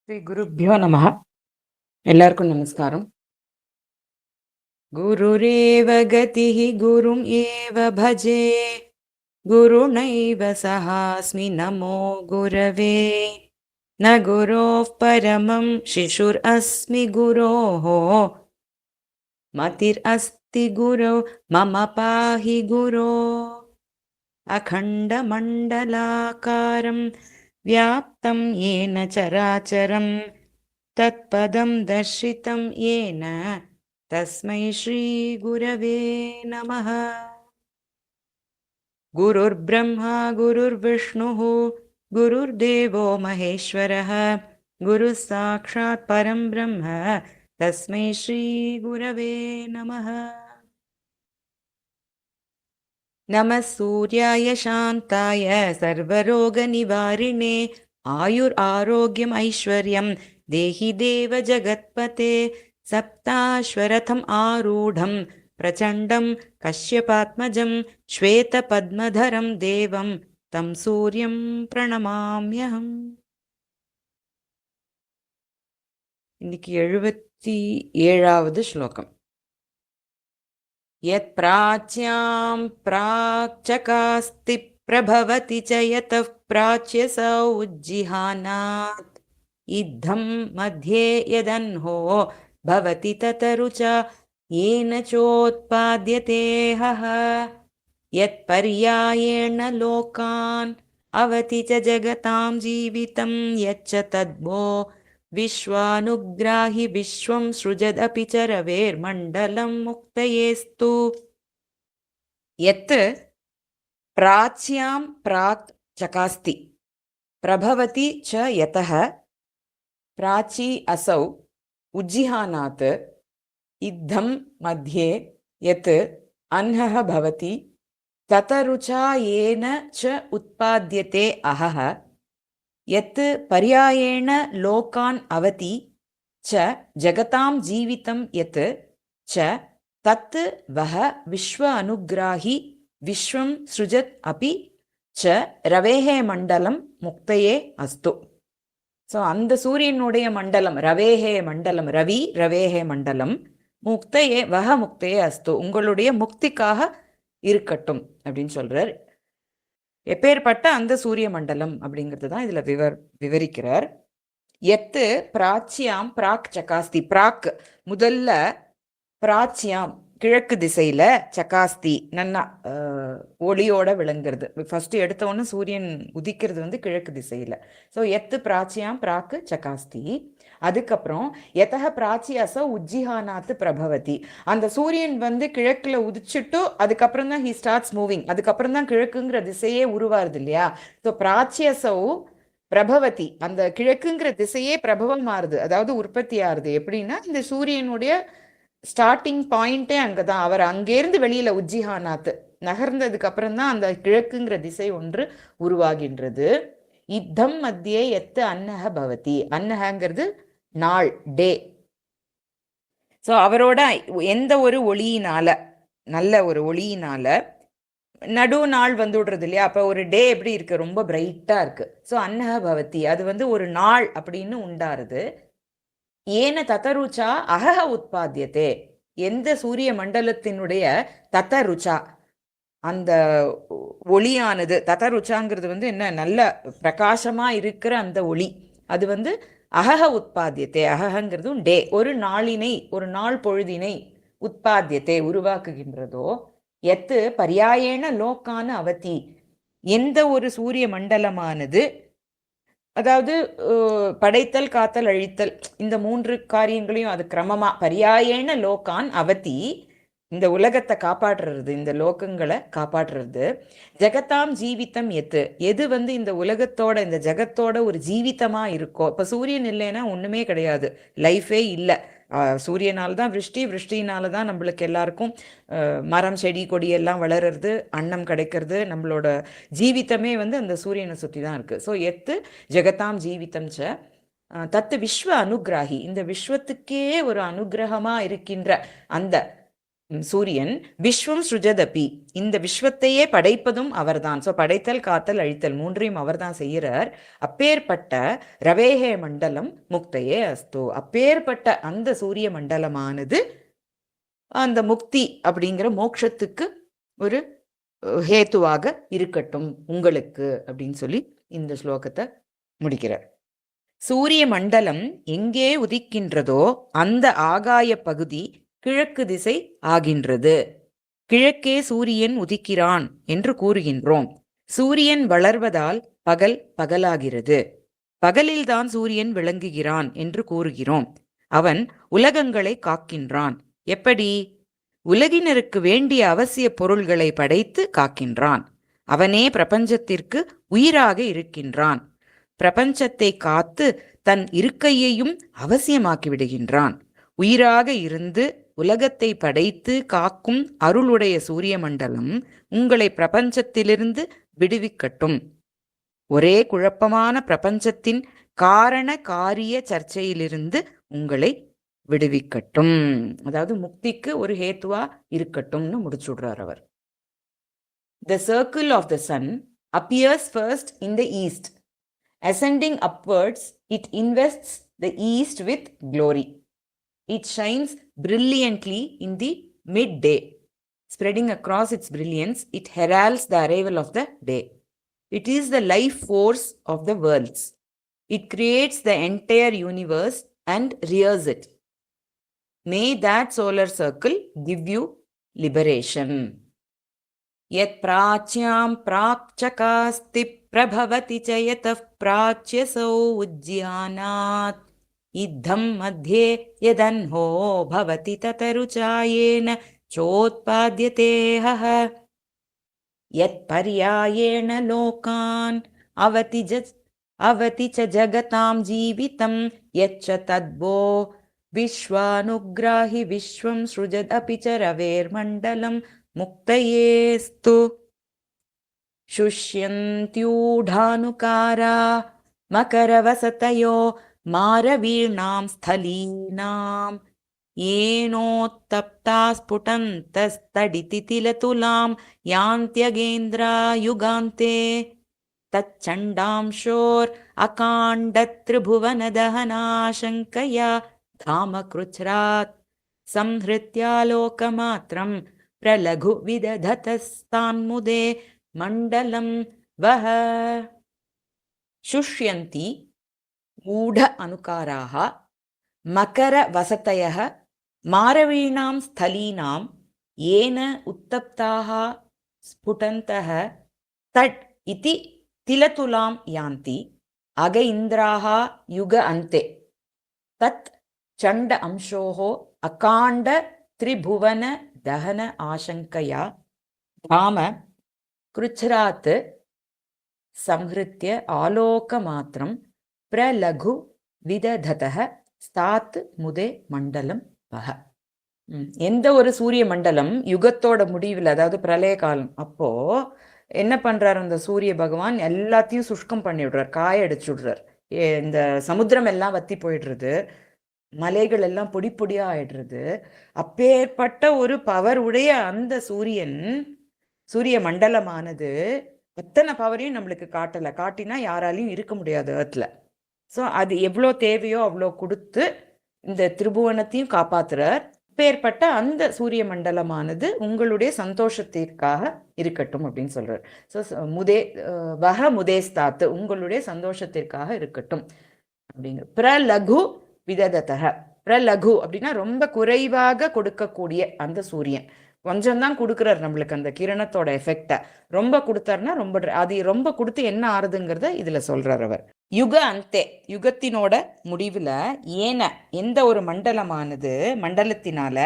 ஸ்ரீ குருப்யோ நமஹ. எல்லாருக்கும் நமஸ்காரம். குருரேவ கதிஹி குரும் ஏவ பஜே குருணைவ சஹாஸ்மி நமோ குரவே ந குரோஃப் பரமம் சிசுர் அஸ்மி குரோஹோ மதிர் அஸ்தி குரோ மம பாஹி குரோ அகண்ட மண்டலாகாரம் व्याप्तं येन चराचरं तत्पदं दर्शितं येन तस्मै श्रीगुरवे नमः. गुरुर्ब्रह्मा गुरुर्विष्णुः गुरुर्देवो महेश्वरः गुरुः साक्षात् परं ब्रह्म तस्मै श्रीगुरवे नमः. नमः सूर्याय शान्ताय सर्वरोगनिवारिणे आयुरारोग्यम् ऐश्वर्यं देहि देव जगत्पते सप्ताश्वरथम् आरूढं प्रचण्डं कश्यपात्मजं श्वेतपद्मधरं देवं तं सूर्यं प्रणमाम्यहम्. இன்னைக்கு 77வது ஸ்லோகம். यत् प्राच्यां प्राक्चकास्ति प्रभवति च यतः प्राच्यसौ उज्जिहानात् इद्धं मध्ये यदन्हो भवति ततरुचा येन चोत्पाद्यते हः यत्पर्यायेण लोकान् अवति च जगतां जीवितं यच्च तद्भो विश्वानुग्राहि विश्वं सृजदपि च रवेर्मण्डलं मुक्तयेस्तु यत् प्राच्यां प्राक् चकास्ति प्रभवति च यतः प्राची असौ उज्जिहानात् इद्धं मध्ये यत् अह्नः भवति ततरुचा येन च उत्पाद्यते अहः यत् पर्यायेण लोकान् अवति च जगतां जीवितं यत् च तत् वः विश्व अनुग्राहि विश्वं सृजत् अपि च रवेः मण्डलं मुक्तये अस्तु. ஸோ அந்த சூரியனுடைய மண்டலம் ரவேஹே மண்டலம், ரவி ரவேஹே மண்டலம், முக்தையே வஹ முக்தையே அஸ்து, உங்களுடைய முக்திக்காக இருக்கட்டும் அப்படின்னு சொல்றார். எப்பேற்பட்ட அந்த சூரிய மண்டலம் அப்படிங்கிறது தான் இதுல விவரிக்கிறார். எத்து பிராச்சியாம் பிராக் சகாஸ்தி, பிராக் முதல்ல, பிராச்சியாம் கிழக்கு திசையில, சகாஸ்தி நன்னா ஒளியோட விளங்குறது. ஃபர்ஸ்ட் எடுத்தவொன்னு சூரியன் உதிக்கிறது வந்து கிழக்கு திசையில. ஸோ எத்து பிராச்சியாம் பிராக்கு சகாஸ்தி. அதுக்கப்புறம் எத்தக பிராச்சி அச உஜ்ஜிஹானாத்து பிரபவதி, அந்த சூரியன் வந்து கிழக்குல உதிச்சுட்டு அதுக்கப்புறம் தான் ஹி ஸ்டார்ட்ஸ் மூவிங், அதுக்கப்புறம் தான் கிழக்குங்கிற திசையே உருவாருது இல்லையா. ஸோ பிராச்சியசௌ பிரபவதி, அந்த கிழக்குங்கிற திசையே பிரபவம் ஆறுது, அதாவது உற்பத்தி ஆறுது. எப்படின்னா இந்த சூரியனுடைய ஸ்டார்டிங் பாயிண்டே அங்கதான், அவர் அங்கேருந்து வெளியில உஜ்ஜிஹானாத்து நகர்ந்ததுக்கு அப்புறம் தான் அந்த கிழக்குங்கிற திசை ஒன்று உருவாகின்றது. இத்தம் மத்தியே எத்து அன்னஹ பவதி, அன்னஹங்கிறது நாள், டே. ஸோ அவரோட எந்த ஒரு ஒளியினால, நல்ல ஒரு ஒளியினால நடு நாள் வந்து விடுறது இல்லையா, அப்போ ஒரு டே எப்படி இருக்கு, ரொம்ப பிரைட்டா இருக்கு. ஸோ அன்னஹ பவதி, அது வந்து ஒரு நாள் அப்படின்னு உண்டாருது. ஏன ததருச்சா அகஹ உற்பத்தியதே, எந்த சூரிய மண்டலத்தினுடைய ததருச்சா அந்த ஒளியானது, ததருச்சாங்கிறது வந்து என்ன, நல்ல பிரகாசமா இருக்கிற அந்த ஒளி, அது வந்து அகஹ உற்பத்தியதே, அகஹங்கிறதும் டே, ஒரு நாளினை, ஒரு நாள் பொழுதினை, உற்பத்தியத்தை உருவாக்குகின்றதோ, எத்து பர்யாயேன லோக்கான அவதி, எந்த ஒரு சூரிய மண்டலமானது, அதாவது படைத்தல் காத்தல் அழித்தல் இந்த மூன்று காரியங்களையும் அது கிரமமா பர்யாயேன லோகான் அவதி, இந்த உலகத்தை காப்பாற்றுறது, இந்த லோகங்களை காப்பாற்றுறது. ஜெகத்தாம் ஜீவித்தம் எத்து, எது வந்து இந்த உலகத்தோட இந்த ஜெகத்தோட ஒரு ஜீவித்தமா இருக்கோ. இப்ப சூரியன் இல்லைன்னா ஒண்ணுமே கிடையாது, லைஃபே இல்லை. சூரியனால்தான் விருஷ்டி, விருஷ்டினால தான் நம்மளுக்கு எல்லாருக்கும் மரம் செடி கொடி எல்லாம் வளர்றது, அன்னம் கிடைக்கிறது, நம்மளோட ஜீவித்தமே வந்து அந்த சூரியனை சுற்றி தான் இருக்கு. ஸோ எத்து ஜெகத்தாம் ஜீவித்தம் ச தத்து விஸ்வ அனுகிராகி, இந்த விஸ்வத்துக்கே ஒரு அனுகிரகமா இருக்கின்ற அந்த சூரியன் விஸ்வம் சுஜதபி, இந்த விஸ்வத்தையே படைப்பதும் அவர்தான். ஸோ படைத்தல், காத்தல், அழித்தல் மூன்றையும் அவர்தான் செய்கிறார். அப்பேற்பட்ட ரவேஹே மண்டலம் முக்தையே அஸ்து, அப்பேற்பட்ட அந்த சூரிய மண்டலமானது அந்த முக்தி அப்படிங்கிற மோட்சத்துக்கு ஒரு ஹேத்துவாக இருக்கட்டும் உங்களுக்கு அப்படின்னு சொல்லி இந்த ஸ்லோகத்தை முடிக்கிறார். சூரிய மண்டலம் எங்கே உதிக்கின்றதோ அந்த ஆகாய பகுதி கிழக்கு திசை ஆகின்றது. கிழக்கே சூரியன் உதிக்கிறான் என்று கூறுகின்றோம். சூரியன் வளர்வதால் பகல் பகலாகிறது. பகலில்தான் சூரியன் விளங்குகிறான் என்று கூறுகிறோம். அவன் உலகங்களை காக்கின்றான். எப்படி? உலகினருக்கு வேண்டிய அவசிய பொருள்களை படைத்து காக்கின்றான். அவனே பிரபஞ்சத்திற்கு உயிராக இருக்கின்றான். பிரபஞ்சத்தை காத்து தன் இருக்கையையும் அவசியமாக்கி விடுகின்றான். உயிராக இருந்து உலகத்தை படைத்து காக்கும் அருளுடைய சூரிய மண்டலம் உங்களை பிரபஞ்சத்திலிருந்து விடுவிக்கட்டும். ஒரே குழப்பமான பிரபஞ்சத்தின் காரண காரிய சர்ச்சையிலிருந்து உங்களை விடுவிக்கட்டும். அதாவது முக்திக்கு ஒரு ஹேத்துவா இருக்கட்டும்னு முடிச்சுடுறார் அவர். The circle of the sun appears first in the east. Ascending upwards, it invests the east with glory. It shines brilliantly in the midday. Spreading across its brilliance, it heralds the arrival of the day. It is the life force of the worlds. It creates the entire universe and rears it. May that solar circle give you liberation. Yat pracyam prakchakasti prabhavati cha yatah pracyasau ujjanat iddham madhye yadanho bhavati tataruchayena chotpadyate haha. Yat paryayena lokan avati cha jagatam jeevitam yaccha tadvo விஸ்வானுக்ராஹி விஸ்வம் ஸ்ருஜத் அபிச்ச ரவேர் மண்டலம் முக்தயேஸ்து. சுஷ்யந்த்யூடானுகாரா மகரவசதயோ மாரவீணாம் ஸ்தலீனாம் ஏனோத்தப்தா ஸ்புடந்தஸ்தடிதி திலதுலாம் யாந்த்யகேந்திரா யுகாந்தே. தச்சண்டாம்சோர் அகாண்டத்ரிபுவனதஹனாசங்கயா தாமக்ருச்ராத் சம்ஹ்ருத்யாலோகமாத்ரம் பிரலகு விதததஸ்தான்முதே மண்டலம் வஹ. சுஷ்யந்தி மூட அனுகாராக மகர வசதயः மாரவீணாம் ஸ்தலீனாம் ஏன உத்தப்தாः ஸ்புடந்தः that இதி திலதுலாம் யாந்தி அக இந்திராः யுக அந்தே. தத் சண்ட அம்சோஹோ அகாண்ட திரிபுவன தஹன ஆசங்கயா தாம கிருச்ராத் சம்ஹ்ருத்ய ஆலோக மாத்திரம் பிரலகு விதததः ஸ்தாத் முதே மண்டலம் வஹ. எந்த ஒரு சூரிய மண்டலம் யுகத்தோட முடிவில், அதாவது பிரளய காலம் அப்போ என்ன பண்றாரு அந்த சூரிய பகவான், எல்லாத்தையும் சுஷ்கம் பண்ணி விடுறார், காய அடிச்சு விடுறார். இந்த சமுத்திரம் எல்லாம் வத்தி போயிடுறது, மலைகள் எல்லாம் பொடி பொடியா ஆயிடுறது. அப்பேற்பட்ட ஒரு பவர் உடைய அந்த சூரிய மண்டலமானது அத்தனை பவரையும் நம்மளுக்கு காட்டல. காட்டினா யாராலையும் இருக்க முடியாது ஏர்த்ல. ஸோ அது எவ்வளோ தேவையோ அவ்வளோ கொடுத்து இந்த திரிபுவனத்தையும் காப்பாத்துறார். அப்பேற்பட்ட அந்த சூரிய மண்டலமானது உங்களுடைய சந்தோஷத்திற்காக இருக்கட்டும் அப்படின்னு சொல்றார். ஸோ வஹ முதேஸ்தாத்து, உங்களுடைய சந்தோஷத்திற்காக இருக்கட்டும் அப்படிங்கிற. பிரலகு விதததக, பிரலகு அப்படின்னா ரொம்ப குறைவாக கொடுக்கக்கூடிய அந்த சூரியன். கொஞ்சம் தான் கொடுக்குறாரு நம்மளுக்கு அந்த கிரணத்தோட எஃபெக்டை. ரொம்ப கொடுத்தாருன்னா ரொம்ப, அது ரொம்ப கொடுத்து என்ன ஆறுதுங்கிறத இதுல சொல்றார் அவர். யுக அந்தே, யுகத்தினோட முடிவுல ஏன எந்த ஒரு மண்டலத்தினால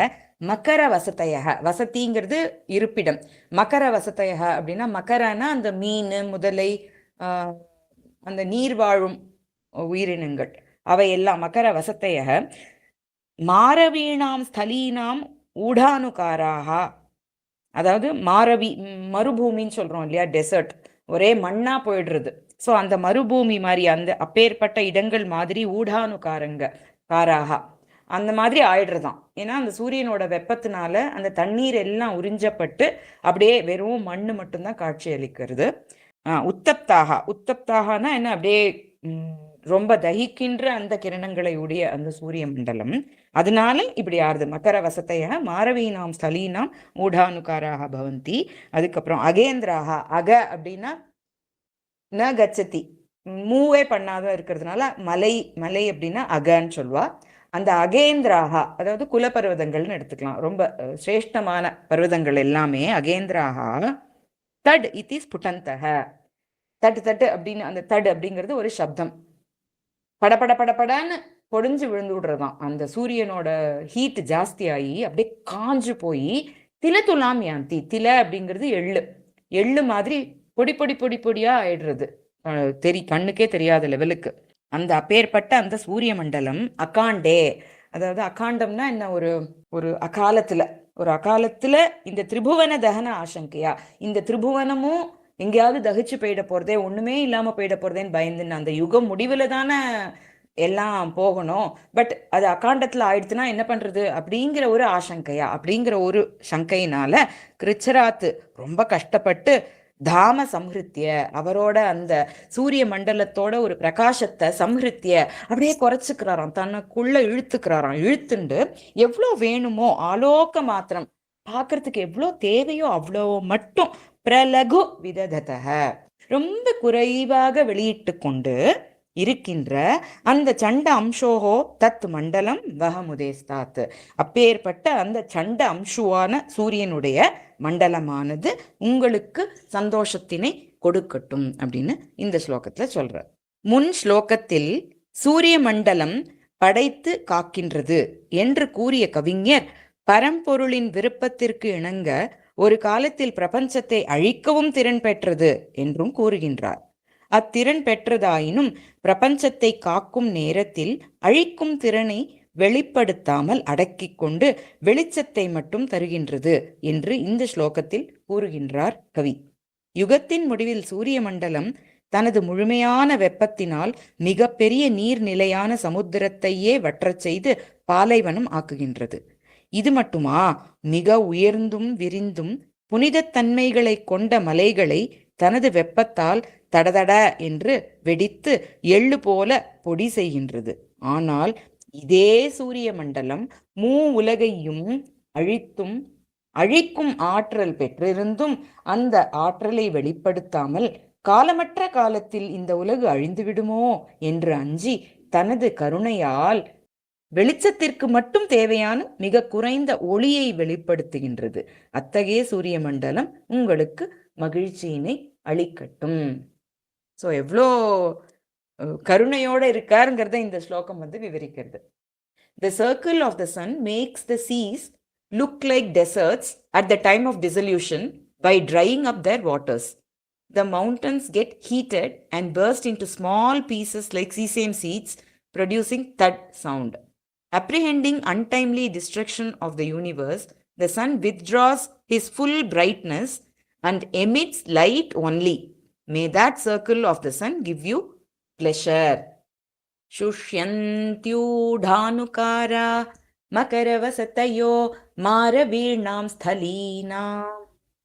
மகர வசத்தையக, வசதிங்கிறது இருப்பிடம், மகர வசத்தையக அப்படின்னா மகரனா அந்த மீன் முதலை அந்த நீர் வாழும் உயிரினங்கள் அவையெல்லாம் மகர வசத்தையக. மாரவீணாம் ஸ்தலீனாம் ஊடானுகாராக, அதாவது மறுபூமின்னு சொல்றோம் இல்லையா, டெசர்ட், ஒரே மண்ணா போயிடுறது. ஸோ அந்த மறுபூமி மாதிரி அந்த அப்பேற்பட்ட இடங்கள் மாதிரி ஊடானுகாராக அந்த மாதிரி ஆயிடுறதாம். ஏன்னா அந்த சூரியனோட வெப்பத்தினால அந்த தண்ணீர் எல்லாம் உறிஞ்சப்பட்டு அப்படியே வெறும் மண்ணு மட்டும்தான் காட்சி அளிக்கிறது. உத்தப்தாகா, உத்தப்தாகனா என்ன, அப்படியே ரொம்ப தகிக்கின்ற அந்த கிரணங்களை உடைய அந்த சூரிய மண்டலம். அதனால இப்படி ஆறுது. மகர வசத்தைய மாரவீனாம் ஸ்தலீனாம் மூடானுக்காராக பவந்தி. அதுக்கப்புறம் அகேந்திராக, அக அப்படின்னா ந கச்சதி, மூவே பண்ணாத இருக்கிறதுனால மலை, மலை அப்படின்னா அகன்னு சொல்லுவா. அந்த அகேந்திராகா அதாவது குலப்பர்வதங்கள்னு எடுத்துக்கலாம். ரொம்ப சிரேஷ்டமான பர்வதங்கள் எல்லாமே அகேந்திராகா. தட் இத்தி ஸ்புட்டந்தக, தட்டு தட்டு அப்படின்னு, அந்த தடு அப்படிங்கிறது ஒரு சப்தம். படப்பட படப்படன்னு பொடிஞ்சு விழுந்து விடுறதாம். அந்த சூரியனோட ஹீட் ஜாஸ்தி ஆகி அப்படியே காஞ்சு போய் திலத்துலாம் யாந்தி. தில அப்படிங்கிறது எள்ளு, எள்ளு மாதிரி பொடி பொடி பொடி பொடியா ஆயிடுறது, கண்ணுக்கே தெரியாத லெவலுக்கு. அந்த அப்பேற்பட்ட அந்த சூரிய மண்டலம் அகாண்டே, அதாவது அகாண்டம்னா என்ன, ஒரு ஒரு அகாலத்துல, ஒரு அகாலத்துல இந்த திரிபுவன தகன ஆசங்கையா, இந்த திரிபுவனமும் எங்கேயாவது தகிச்சு போயிட போறதே, ஒண்ணுமே இல்லாம போயிட போறதேன்னு பயந்துன்னு, அந்த யுகம் முடிவுல தானே எல்லாம் போகணும், பட் அது அகாண்டத்துல ஆயிடுச்சுன்னா என்ன பண்றது அப்படிங்கிற ஒரு ஆசங்கையா, அப்படிங்கிற ஒரு சங்கையினால கிருச்சராத்து ரொம்ப கஷ்டப்பட்டு தாம சம்ஹிருத்திய, அவரோட அந்த சூரிய மண்டலத்தோட ஒரு பிரகாசத்தை சம்ஹிருத்திய அப்படியே குறைச்சுக்கிறாராம், தனக்குள்ள இழுத்துக்கிறாராம். இழுத்துண்டு எவ்வளோ வேணுமோ ஆலோக மாத்திரம் பார்க்கறதுக்கு எவ்வளோ தேவையோ அவ்வளோ மட்டும் பிரலகு விததக, ரொம்ப குறைவாக வெளியிட்டு கொண்டு இருக்கின்ற அந்த சண்ட அம்சோகோ தத் மண்டலம் வகமுதேஸ்தாத், அப்பேற்பட்ட அந்த சண்ட அம்சுவான சூரியனுடைய மண்டலமானது உங்களுக்கு சந்தோஷத்தினை கொடுக்கட்டும் அப்படின்னு இந்த ஸ்லோகத்துல சொல்ற. முன் ஸ்லோகத்தில் சூரிய மண்டலம் படைத்து காக்கின்றது என்று கூறிய கவிஞர் பரம்பொருளின் விருப்பத்திற்கு இணங்க ஒரு காலத்தில் பிரபஞ்சத்தை அழிக்கவும் திறன் பெற்றது என்றும் கூறுகின்றார். அத்திறன் பெற்றதாயினும் பிரபஞ்சத்தை காக்கும் நேரத்தில் அழிக்கும் திறனை வெளிப்படுத்தாமல் அடக்கிக் கொண்டு வெளிச்சத்தை மட்டும் தருகின்றது என்று இந்த ஸ்லோகத்தில் கூறுகின்றார் கவி. யுகத்தின் முடிவில் சூரிய மண்டலம் தனது முழுமையான வெப்பத்தினால் மிக பெரிய நீர்நிலையான சமுத்திரத்தையே வற்றச் செய்து பாலைவனம் ஆக்குகின்றது. இது மட்டுமா, மிக உயர்ந்தும் விரிந்தும் புனிதத்தன்மைகளை கொண்ட மலைகளை தனது வெப்பத்தால் தடதட என்று வெடித்து எள்ளு போல பொடி செய்கின்றது. ஆனால் இதே சூரிய மண்டலம் உலகையும் அழிக்கும் ஆற்றல் பெற்றிருந்தும் அந்த ஆற்றலை வெளிப்படுத்தாமல் காலமற்ற காலத்தில் இந்த உலகு அழிந்துவிடுமோ என்று அஞ்சி தனது கருணையால் வெளிச்சத்திற்கு மட்டும் தேவையான மிக குறைந்த ஒளியை வெளிப்படுத்துகின்றது. அத்தகைய சூரிய மண்டலம் உங்களுக்கு மகிழ்ச்சியினை அளிக்கட்டும். ஸோ எவ்வளோ கருணையோட இருக்காருங்கிறத இந்த ஸ்லோகம் விவரிக்கிறது. The circle of the sun makes the seas look like deserts at the time of dissolution by drying up their waters. The mountains get heated and burst into small pieces like sesame seeds, producing thud sound. Apprehending untimely destruction of the universe, the sun withdraws his full brightness and emits light only. May that circle of the sun give you pleasure. Shushyantyudhanukara makaravasatayo maraveenam sthalinam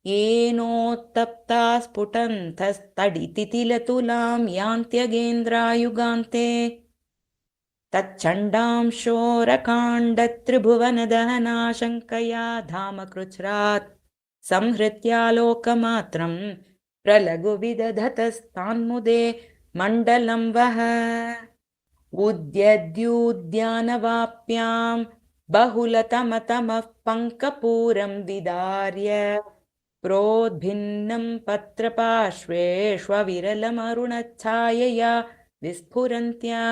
yenottapta sputanthastadititilattulam yantyagendrayugante तच्चण्डांशोरकाण्डत्रिभुवनदहनाशङ्कया धामकृच्छ्रात् संहृत्यालोकमात्रं प्रलघुविदधतस्तान्मुदे मण्डलं वः उद्यद्युद्यानवाप्यां बहुलतमतमः पङ्कपूरं विदार्य प्रोद्भिन्नं पत्रपार्श्वेष्वविरलमरुणच्छायया विस्फुरन्त्या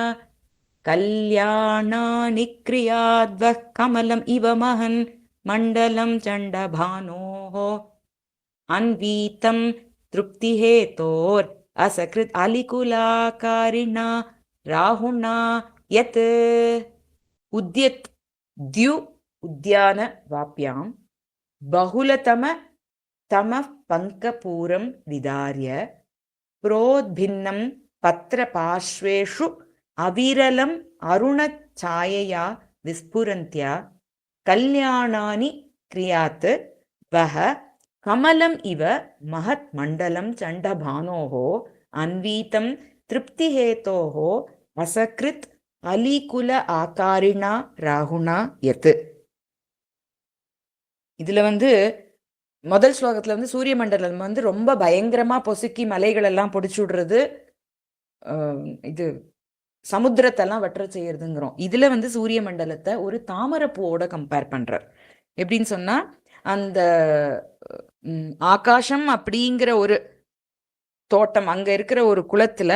कल्याणानि क्रियाद्वः कमलम् इव महन् मण्डलं चण्डभानोः अन्वीतं तृप्तिहेतोर् असकृत् अलिकुलाकारिणा राहुणा यत् उद्यत् द्यु उद्यान वाप्यां बहुलतम तमः पङ्कपूरं विदार्य प्रोद्भिन्नं पत्रपार्श्वेषु अविरलम् अरुणच्छायया விஸ்புரந்தியா கல்யாணானி Kiryat வஹ கமலம் இவ மகத் மண்டலம் சண்டபானோஹோ அன்வீதம் திருப்திஹேதோஹோ அசக்ருத் அலிகுல ஆகாரிணா ராகுணா யத். இதுல முதல் ஸ்லோகத்துல சூரிய மண்டலம் ரொம்ப பயங்கரமா பொசுக்கி மலைகள் எல்லாம் பொடிச்சு விடுறது, இது சமுத்திரத்தெல்லாம் வற்ற செய்யறதுங்கிறோம். இதுல சூரிய மண்டலத்தை ஒரு தாமரைப்பூவோட கம்பேர் பண்றார். எப்படின்னு சொன்னா, அந்த ஆகாசம் அப்படிங்கிற ஒரு தோட்டம், அங்க இருக்கிற ஒரு குளத்துல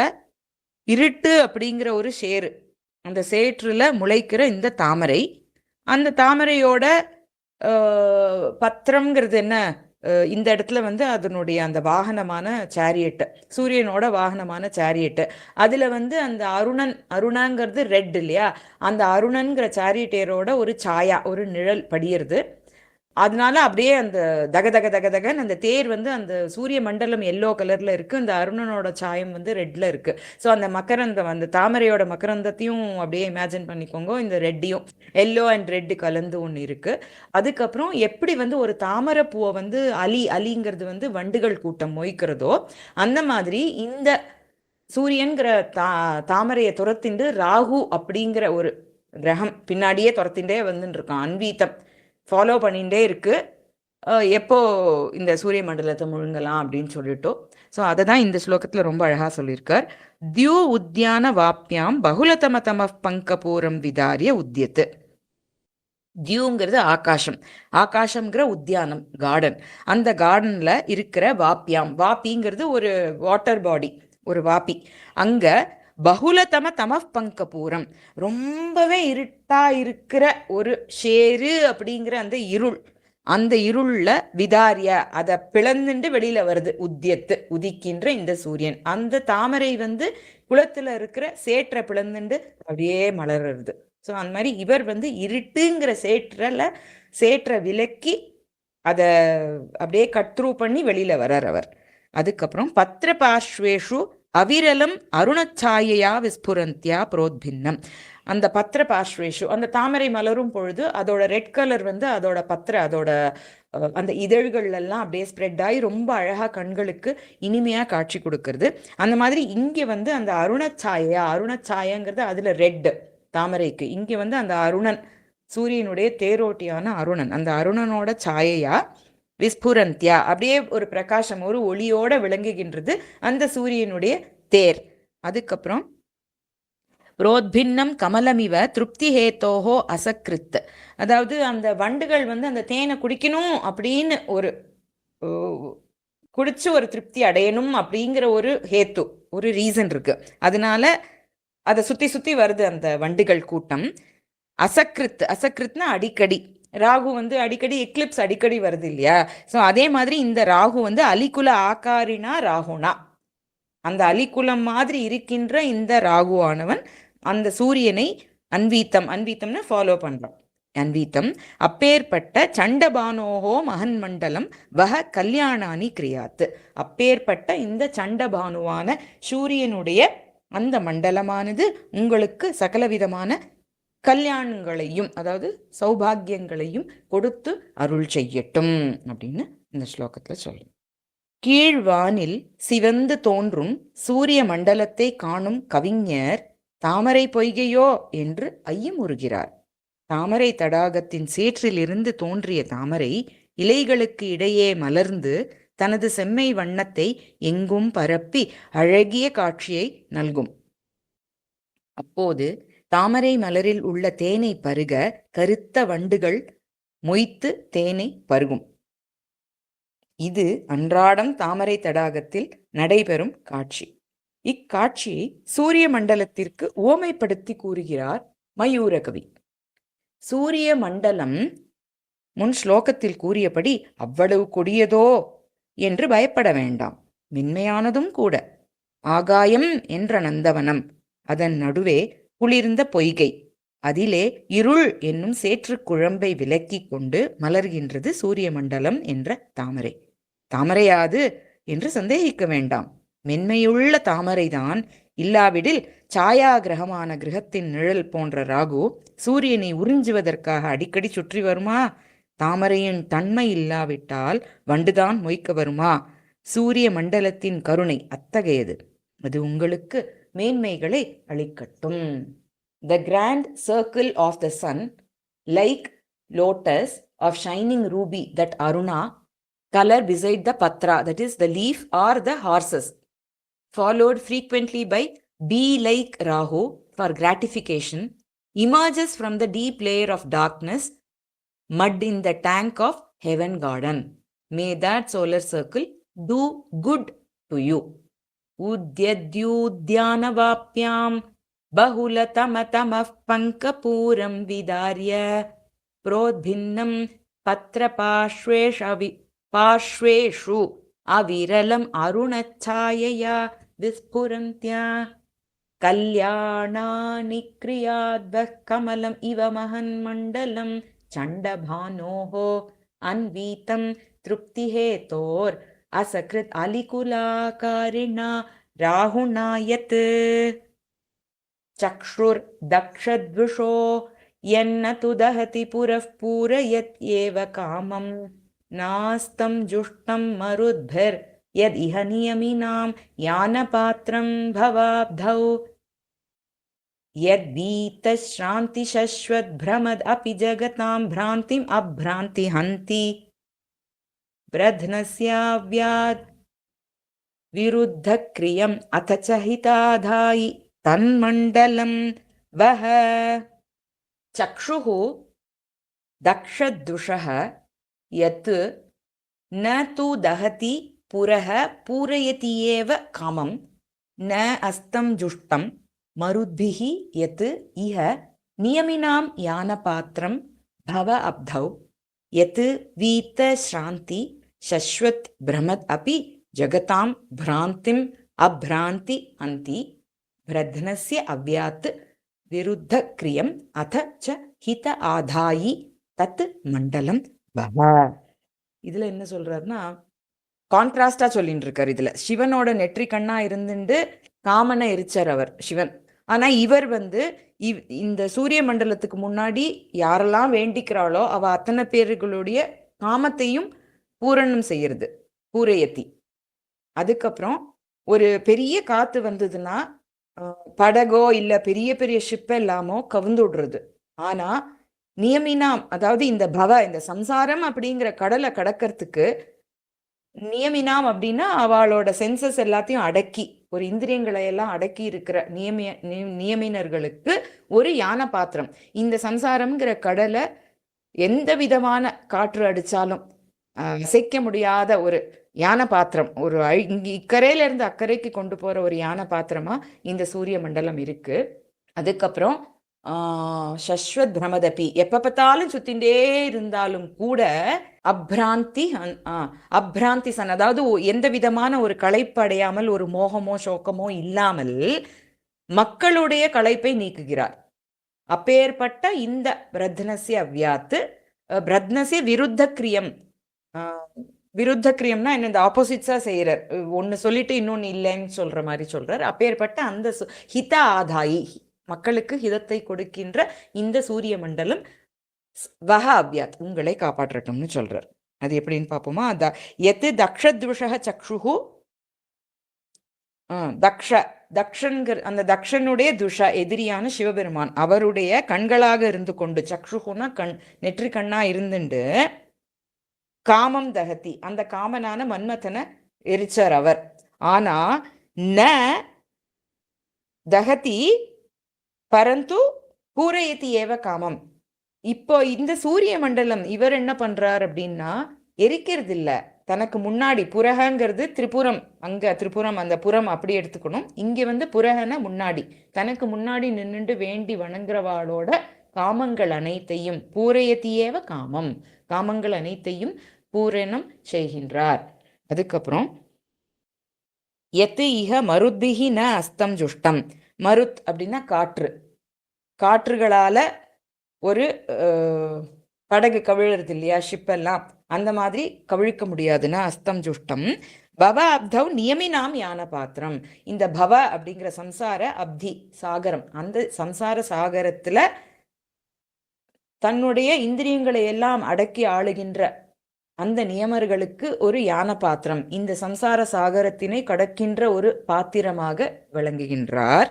இருட்டு அப்படிங்கிற ஒரு சேரு, அந்த சேற்றுல முளைக்கிற இந்த தாமரை, அந்த தாமரையோட பத்திரம்ங்கிறது என்ன, இந்த இடத்துல அதனுடைய அந்த வாகனமான சேரியட், சூரியனோட வாகனமான சேரியட், அதுல அந்த அருணங்கிறது ரெட் இல்லையா, அந்த அருணன்கிற சேரியட்டேரோட ஒரு சாயா, ஒரு நிழல் படியிறது. அதனால அப்படியே அந்த தக தக தக தகன்னு அந்த தேர் அந்த சூரிய மண்டலம் எல்லோ கலர்ல இருக்கு, அந்த அருணனோட சாயம் ரெட்ல இருக்கு. ஸோ அந்த மகரந்தம், அந்த தாமரையோட மகரந்தத்தையும் அப்படியே இமேஜின் பண்ணிக்கோங்க, இந்த ரெட்டையும், எல்லோ அண்ட் ரெட் கலந்து ஒன்று இருக்கு. அதுக்கப்புறம் எப்படி ஒரு தாமரை பூவை அலிங்கிறது வண்டுகள் கூட்டம் மொய்க்கிறதோ, அந்த மாதிரி இந்த சூரியன்கிற தாமரையை துரத்திண்டு ராகு அப்படிங்கிற ஒரு கிரகம் பின்னாடியே துரத்திண்டே வந்துட்டு இருக்கான். அன்வீத்தம் ஃபாலோ பண்ணிகிட்டே இருக்கு, எப்போ இந்த சூரிய மண்டலத்தை முழுங்கலாம் அப்படின்னு சொல்லிட்டோ. ஸோ அதை தான் இந்த ஸ்லோகத்தில் ரொம்ப அழகாக சொல்லியிருக்கார். தியூ உத்தியான வாப்யாம் பகுலதம தம பங்கபூரம் விதாரிய உத்தியத்து. தியூங்கிறது ஆகாசம், ஆகாசம்ங்கிற உத்தியானம், கார்டன். அந்த கார்டன்ல இருக்கிற வாப்பியாம், வாப்பிங்கிறது ஒரு வாட்டர் பாடி, ஒரு வாப்பி. அங்க பகுலதம தம பங்கபூரம், ரொம்பவே இருட்டா இருக்கிற ஒரு ஷேரு அப்படிங்கிற அந்த இருள், அந்த இருள்ல விதாரிய, அதை பிளந்துண்டு வெளியில வருது, உத்தியத்து உதிக்கின்ற இந்த சூரியன். அந்த தாமரை குளத்துல இருக்கிற சேற்றை பிளந்துண்டு அப்படியே மலர்றது. ஸோ அந்த மாதிரி இவர் இருட்டுங்கிற சேற்றை விலக்கி அதை அப்படியே கட்ரூ பண்ணி வெளியில வர்றார் அவர். அதுக்கப்புறம் பத்திர பார்ஷ்வேஷு அவிரலம் அருணச்சாயா விஸ்புரந்தியா புரோத்பின்னம். அந்த பத்திர பார்ஷ்வேஷு, அந்த தாமரை மலரும் பொழுது அதோட ரெட் கலர் அதோட அதோட அந்த இதழ்கள் எல்லாம் அப்படியே ஸ்ப்ரெட் ஆகி ரொம்ப அழகா கண்களுக்கு இனிமையா காட்சி கொடுக்கறது. அந்த மாதிரி இங்க அந்த அருணச்சாயாங்கிறது அதுல ரெட் தாமரைக்கு, இங்க அந்த அருணன், சூரியனுடைய தேரோட்டியான அருணன், அந்த அருணனோட சாயையா விஸ்புரந்தியா, அப்படியே ஒரு பிரகாசம், ஒரு ஒளியோட விளங்குகின்றது அந்த சூரியனுடைய தேர். அதுக்கப்புறம் புரோத்பின்னம் கமலமிவ திருப்தி ஹேத்தோஹோ அசக்ருத், அதாவது அந்த வண்டுகள் அந்த தேனை குடிக்கணும் அப்படின்னு ஒரு குடிச்சு ஒரு திருப்தி அடையணும் அப்படிங்கிற ஒரு ஹேத்து, ஒரு ரீசன் இருக்கு, அதனால அதை சுத்தி சுத்தி வருது அந்த வண்டுகள் கூட்டம். அசக்ருத், அசக்ருத்னா அடிக்கடி, ராகு அடிக்கடி எக்லிப்ஸ் அடிக்கடி வருது இல்லையா, ஸோ அதே மாதிரி இந்த ராகு அலிகுல ஆகாரினா ராகுனா, அந்த அலிகுலம் மாதிரி இருக்கின்ற இந்த ராகுவானவன் அந்த சூரியனை அன்வீத்தம்னா ஃபாலோ பண்றான். அன்வீத்தம் அப்பேற்பட்ட சண்டபானோஹோ மகன் மண்டலம் வஹ கல்யாணானி கிரியாத்து, அப்பேற்பட்ட இந்த சண்டபானுவான சூரியனுடைய அந்த மண்டலமானது உங்களுக்கு சகலவிதமான கல்யாணங்களையும், அதாவது சௌபாகியங்களையும் கொடுத்து அருள் செய்யட்டும் அப்படின்னு இந்த ஸ்லோகத்துல சொல்லும். கீழ்வானில் சிவந்து தோன்றும் சூரிய மண்டலத்தை காணும் கவிஞர் தாமரை பொய்கையோ என்று ஐயமுறுகிறார். தாமரை தடாகத்தின் சேற்றிலிருந்து தோன்றிய தாமரை இலைகளுக்கு இடையே மலர்ந்து தனது செம்மை வண்ணத்தை எங்கும் பரப்பி அழகிய காட்சியை நல்கும். அப்போது தாமரை மலரில் உள்ள தேனை பருக கருத்த வண்டுகள் மொய்த்து தேனை பருகும். இது அன்றாடம் தாமரை தடாகத்தில் நடைபெறும் காட்சி. இக்காட்சியை சூரிய மண்டலத்திற்கு ஓமைப்படுத்தி கூறுகிறார் மயூரகவி. சூரிய மண்டலம் முன் ஸ்லோகத்தில் கூறியபடி அவ்வளவு கொடியதோ என்று பயப்பட வேண்டாம், மென்மையானதும் கூட. ஆகாயம் என்ற நந்தவனம், அதன் நடுவே குளிர்ந்த பொய்கை, அதிலே இருள் என்னும் சேற்று குழம்பை விலக்கி கொண்டு மலர்கின்றது சூரிய மண்டலம் என்ற தாமரை. தாமரையாது என்று சந்தேகிக்க வேண்டாம், மென்மையுள்ள தாமரைதான், இல்லாவிடில் சாயா கிரகமான கிரகத்தின் நிழல் போன்ற ராகு சூரியனை உறிஞ்சுவதற்காக அடிக்கடி சுற்றி வருமா? தாமரையின் தன்மை இல்லாவிட்டால் வண்டுதான் மொய்க்க வருமா? சூரிய மண்டலத்தின் கருணை அத்தகையது. அது உங்களுக்கு மேன்மைகளை அளிக்கட்டும். The grand circle of the sun, like lotus of shining ruby that Aruna color beside the patra, that is the leaf or the horses, followed frequently by bee-like Rahu for gratification, emerges from the deep layer of darkness, mud in the tank of heaven garden. May that solar circle do good to you. Udyadyudyanavapyam bahulatamatamav pankapuram vidarya prodbhinnam patrapashveshu aviralam arunachayaya vispurantya kalyāṇāni kriyādvah kamalam iva mahan mandalam chandabhanoho anvitam truptihetor asakrit alikulakarina rahunayat चक्षुर दक्षद्विषो यन्न तु दहति पुरः पूरयत् एव कामं नास्तं जुष्टं मरुद्भिर् यद् इह नियमिनां यानपात्रं भवाब्धौ यद्वीतश्रान्तिशश्वद्भ्रमद् अपि जगतां भ्रान्तिम् अभ्रान्ति हन्ति ब्रध्नस्याव्याद् विरुद्धक्रियम् अथ च हिताधायि तन्मण्डलं वह चक्षुः दक्षदुषः यत् न तु दहति पुरः पूरयति एव कामं न अस्तं जुष्टं मरुद्भिः यत् इह नियमिनां यानपात्रं भव अब्धौ यत् वीतश्रान्ति शश्वत् भ्रमद् अपि जगतां भ्रान्तिम् अभ्रान्ति हन्ति பிரத்னஸ்ய அவ்யாத் விருத்த கிரியம் அத ச ஹித ஆதாயி தத் மண்டலம் பவ. இதுல என்ன சொல்றாருன்னா, கான்ட்ராஸ்டா சொல்லிட்டு இருக்காரு. இதுல சிவனோட நெற்றி கண்ணா இருந்துட்டு காமனை எரிச்சார் அவர் சிவன். ஆனா இவர் இந்த சூரிய மண்டலத்துக்கு முன்னாடி யாரெல்லாம் வேண்டிக்கிறாளோ அவ அத்தனை பேர்களுடைய காமத்தையும் பூரணம் செய்யறது, பூரையத்தி. அதுக்கப்புறம் ஒரு பெரிய காத்து வந்ததுன்னா படகோ இல்ல பெரிய பெரிய ஷிப் எல்லாமோ கவுந்து விடுறது. ஆனா நியமினாம், அதாவது இந்த சம்சாரம் அப்படிங்கிற கடலை கடக்கிறதுக்கு நியமினாம் அப்படின்னா அவளோட சென்சஸ் எல்லாத்தையும் அடக்கி, ஒரு இந்திரியங்களை எல்லாம் அடக்கி இருக்கிற நியமினர்களுக்கு ஒரு யான பாத்திரம். இந்த சம்சாரம்ங்கிற கடலை எந்த விதமான காற்று அடிச்சாலும் அசைக்க முடியாத ஒரு யான பாத்திரம், ஒரு இக்கரையில இருந்து அக்கறைக்கு கொண்டு போற ஒரு யான பாத்திரமா இந்த சூரிய மண்டலம் இருக்கு. அதுக்கப்புறம் சஸ்வத் பிரமதபி, எப்ப பார்த்தாலும் சுத்திண்டே இருந்தாலும் கூட அப்ராந்தி சன், அதாவது எந்த விதமான ஒரு களைப்பு அடையாமல், ஒரு மோகமோ சோகமோ இல்லாமல் மக்களுடைய களைப்பை நீக்குகிறார். அப்பேற்பட்ட இந்த பிரத்னசிய அவ்யாத்து, பிரத்னசிய விருத்த கிரியம். விருத்த கிரியம்னா என்ன, இந்த ஆப்போசிட்ஸா செய்யறார். ஒன்னு சொல்லிட்டு இன்னொன்னு இல்லைன்னு சொல்ற மாதிரி சொல்றார். அப்பேற்பட்ட அந்த ஹித ஆதாயி, மக்களுக்கு ஹிதத்தை கொடுக்கின்ற இந்த சூரிய மண்டலம் வஹ அவ்யாத், உங்களை காப்பாற்றட்டும்னு சொல்றார். அது எப்படின்னு பார்ப்போமா? எத்து தக்ஷத்விஷக சக்ஷுஹு, தக்ஷன்கிற அந்த தக்ஷனுடைய துஷ எதிரியான சிவபெருமான் அவருடைய கண்களாக இருந்து கொண்டு, சக்ஷுஹுனா கண், நெற்றி கண்ணா இருந்துண்டு காமம் தகதி, அந்த காமனான மன்மதனை எரிச்சார் அவர். ஆனா ந தகதி பரந்து பூரயதி ஏவ காமம். இப்போ இந்த சூரிய மண்டலம் இவர் என்ன பண்றார் அப்படின்னா, எரிக்கிறது இல்ல. தனக்கு முன்னாடி, புரகங்கிறது திரிபுரம், அங்க திரிபுரம் அந்த புறம் அப்படி எடுத்துக்கணும். இங்க புரகன முன்னாடி, தனக்கு முன்னாடி நின்றுண்டு வேண்டி வணங்குறவாளோட காமங்கள் அனைத்தையும், பூரயத்தியேவ காமம், காமங்கள் அனைத்தையும் பூரணம் செய்கின்றார். அதுக்கப்புறம் எத்து இஹ மருத்பிஹி ந அஸ்தம் ஜுஷ்டம். மருத் அப்படின்னா காற்று, காற்றுகளால ஒரு படகு கவிழறது இல்லையா, ஷிப்பெல்லாம், அந்த மாதிரி கவிழ்க்க முடியாதுன்னா அஸ்தம் ஜுஷ்டம். பவ அப்தவ் நியமினாம் யான பாத்திரம். இந்த பவ அப்படிங்கிற சம்சார அப்தி சாகரம், அந்த சம்சார சாகரத்துல தன்னுடைய இந்திரியங்களை எல்லாம் அடக்கி ஆளுகின்ற அந்த நியமர்களுக்கு ஒரு யான பாத்திரம், இந்த சம்சார சாகரத்தினை கடக்கின்ற ஒரு பாத்திரமாக விளங்குகின்றார்.